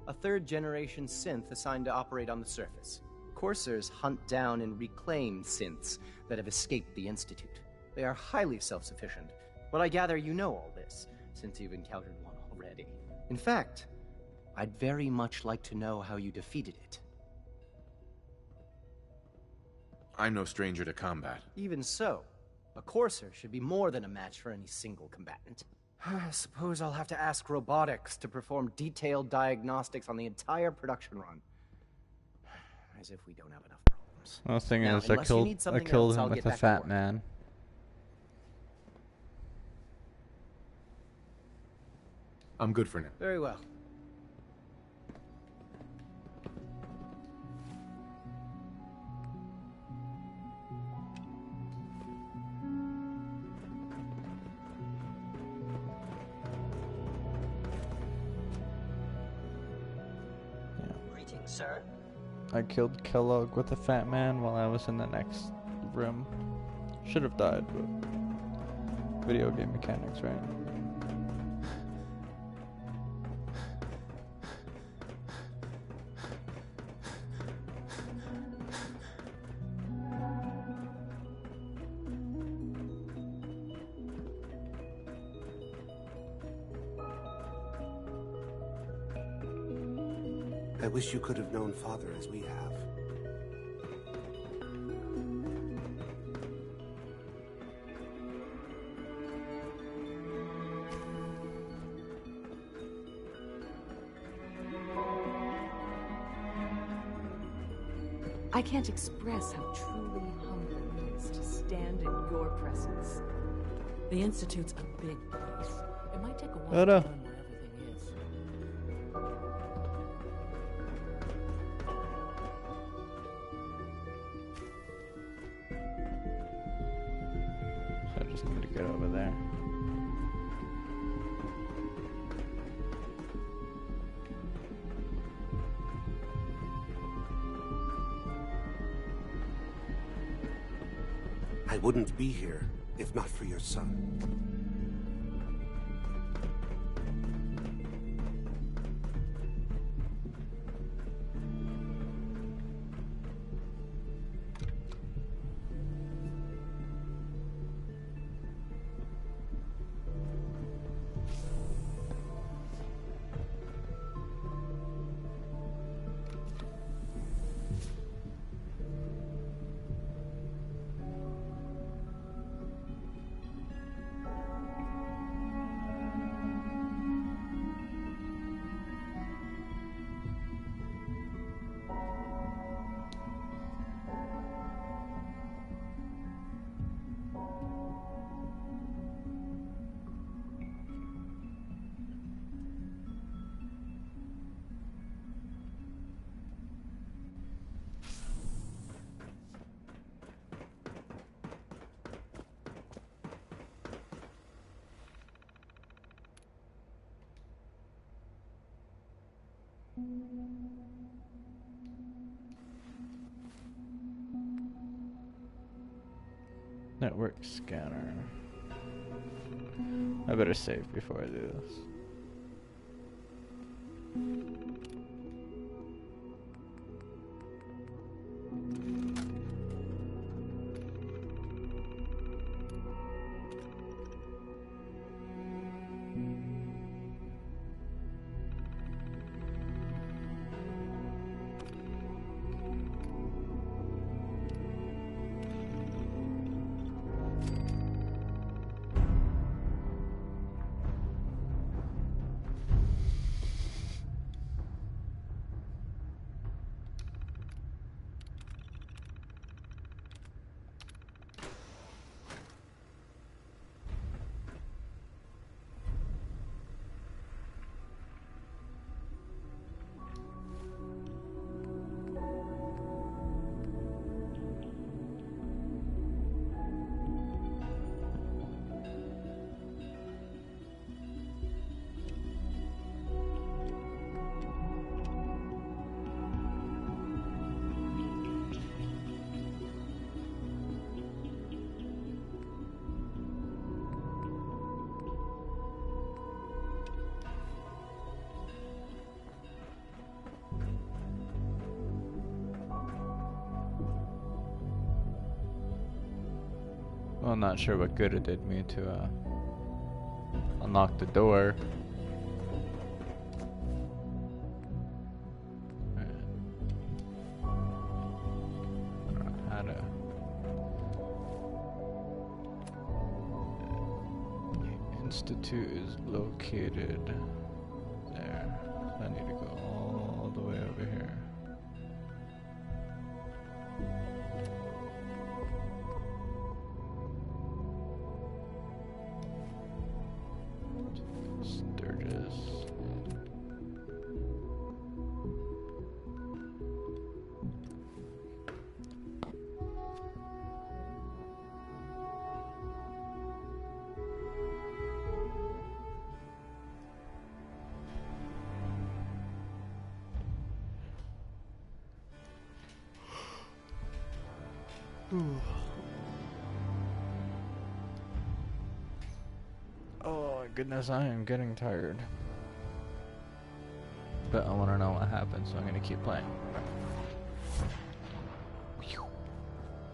a third-generation synth assigned to operate on the surface. Coursers hunt down and reclaim synths that have escaped the Institute. They are highly self-sufficient, but I gather you know all this, since you've encountered one already. In fact, I'd very much like to know how you defeated it. I'm no stranger to combat. Even so, a Courser should be more than a match for any single combatant. I suppose I'll have to ask robotics to perform detailed diagnostics on the entire production run. As if we don't have enough problems. The thing Now, is, I unless you killed need something him else, I'll with get a back to fat work. man. I'm good for now. Very well. Greetings, sir. I killed Kellogg with a fat man while I was in the next room. Should have died, but video game mechanics, right? I wish you could have known Father as we have. I can't express how truly humbling it is to stand in your presence. The Institute's a big place. It might take a while Hello. to learn where everything is. So I just need to get over there. I wouldn't be here if not for your son. Network scanner. I better save before I do this. Well, I'm not sure what good it did me to unlock the door. I don't know how to. The Institute is located there. I need to go all the way over here. Oh my goodness, I am getting tired. But I want to know what happens, so I'm going to keep playing.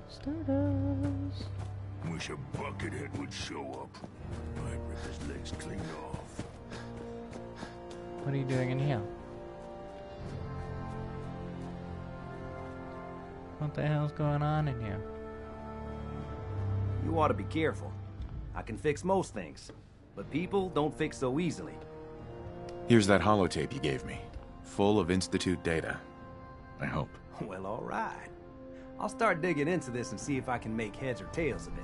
Stardust. Wish a buckethead would show up. I'd rip his legs clean off. What are you doing in here? What the hell's going on in here? You ought to be careful. I can fix most things, but people don't fix so easily. Here's that holotape you gave me, full of Institute data. I hope. Well, all right. I'll start digging into this and see if I can make heads or tails of it.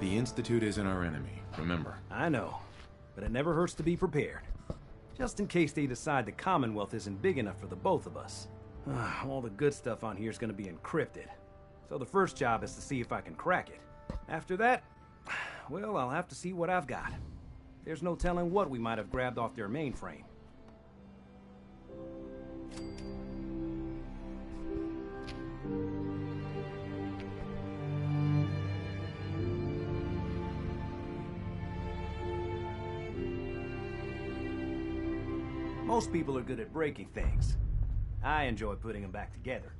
The Institute isn't our enemy, remember. I know, but it never hurts to be prepared. Just in case they decide the Commonwealth isn't big enough for the both of us. All the good stuff on here is going to be encrypted. So the first job is to see if I can crack it. After that, well, I'll have to see what I've got. There's no telling what we might have grabbed off their mainframe. Most people are good at breaking things. I enjoy putting them back together.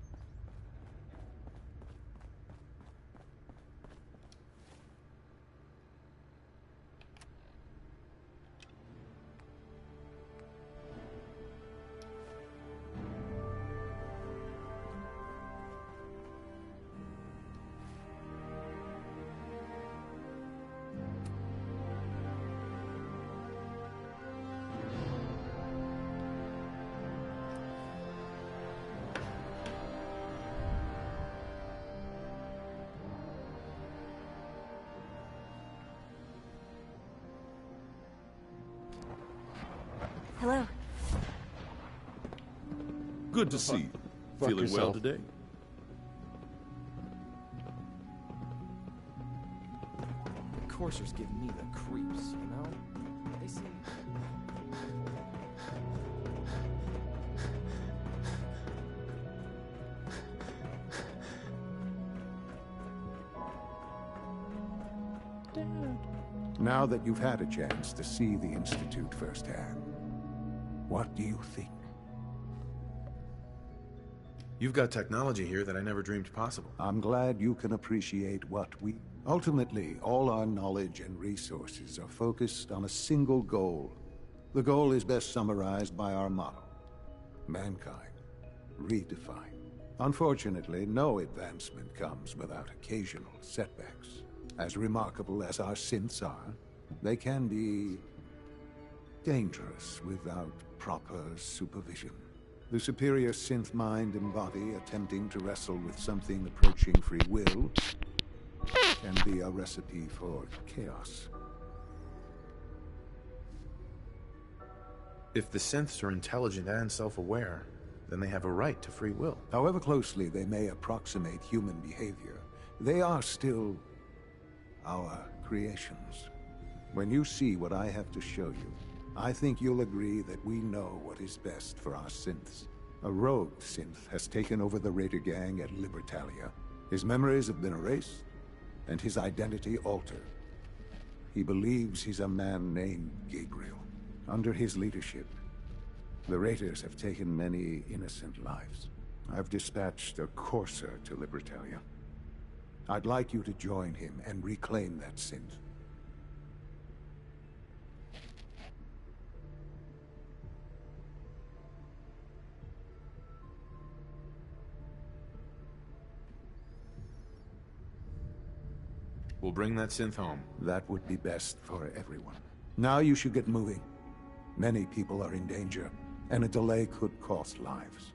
Hello. Good to see you. Feeling well today? The coursers give me the creeps, you know? They seem... Now that you've had a chance to see the Institute firsthand, what do you think? You've got technology here that I never dreamed possible. I'm glad you can appreciate what we... Ultimately, all our knowledge and resources are focused on a single goal. The goal is best summarized by our motto: mankind, redefined. Unfortunately, no advancement comes without occasional setbacks. As remarkable as our synths are, they can be dangerous without proper supervision. The superior synth mind and body attempting to wrestle with something approaching free will can be a recipe for chaos. If the synths are intelligent and self-aware, then they have a right to free will. However closely they may approximate human behavior, they are still our creations. When you see what I have to show you, I think you'll agree that we know what is best for our synths. A rogue synth has taken over the Raider gang at Libertalia. His memories have been erased, and his identity altered. He believes he's a man named Gabriel. Under his leadership, the Raiders have taken many innocent lives. I've dispatched a courser to Libertalia. I'd like you to join him and reclaim that synth. We'll bring that synth home. That would be best for everyone. Now you should get moving. Many people are in danger, and a delay could cost lives.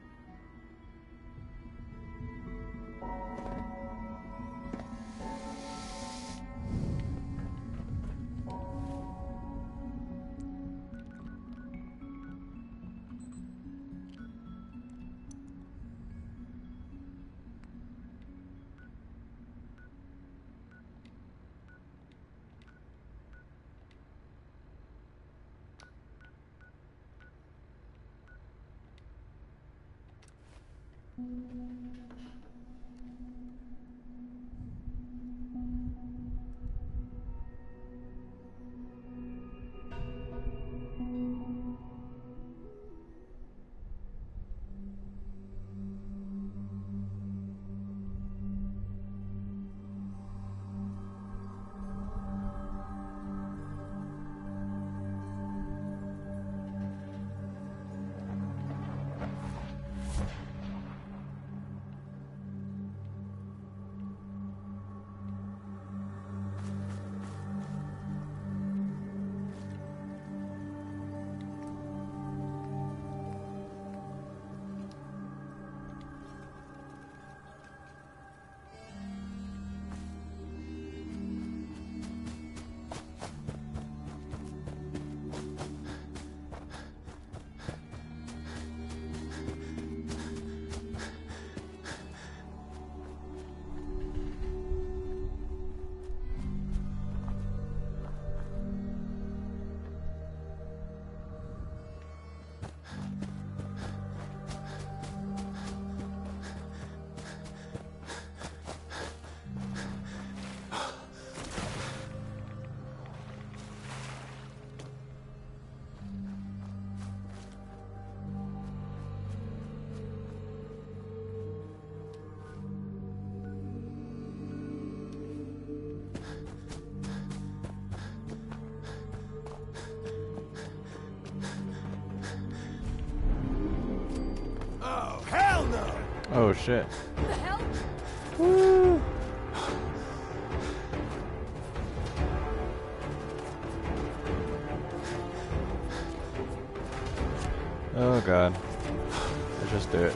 Oh shit. The hell? Woo. Oh god. Let's just do it.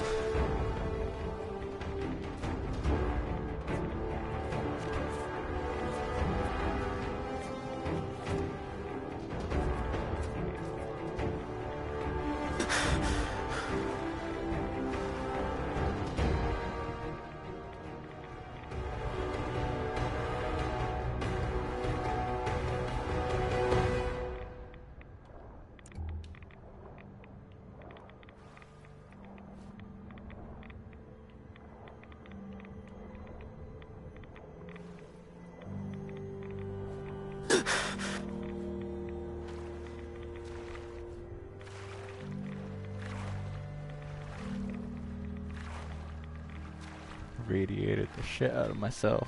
Radiated the shit out of myself.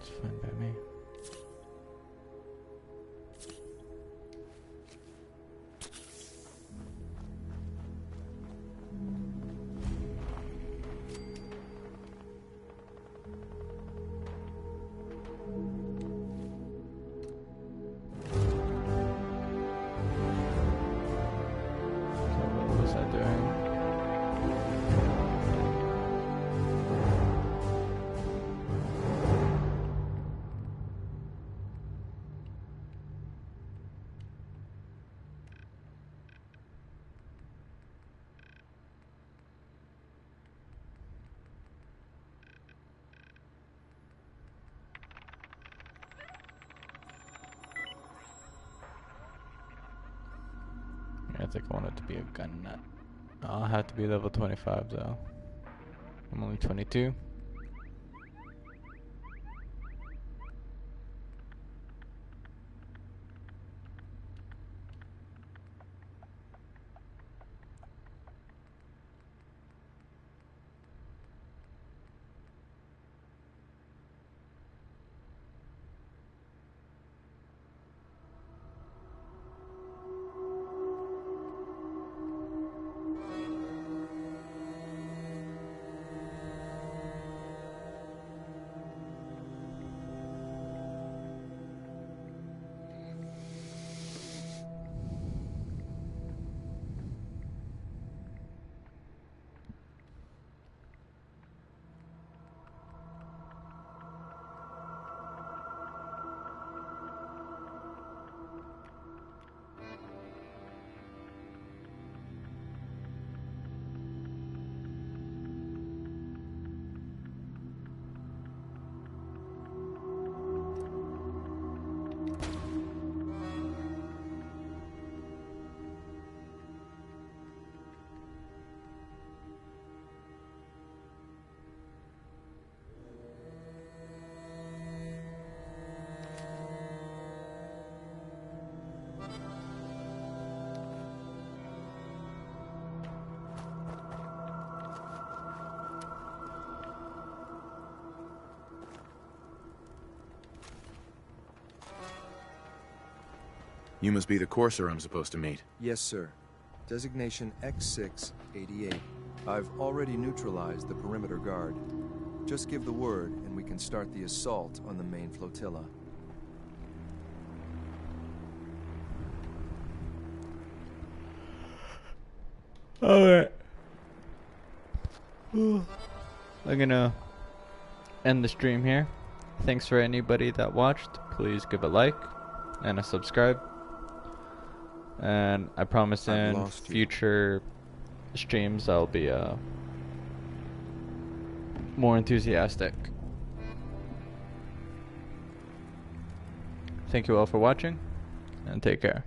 It's fine by me. What was I doing? I think I want it to be a gun nut. I'll have to be level 25 though. I'm only 22. You must be the courser I'm supposed to meet. Yes, sir. Designation X688. I've already neutralized the perimeter guard. Just give the word, and we can start the assault on the main flotilla. Alright. I'm gonna end the stream here. Thanks for anybody that watched. Please give a like and a subscribe. And I promise in future streams I'll be more enthusiastic. Thank you all for watching, and take care.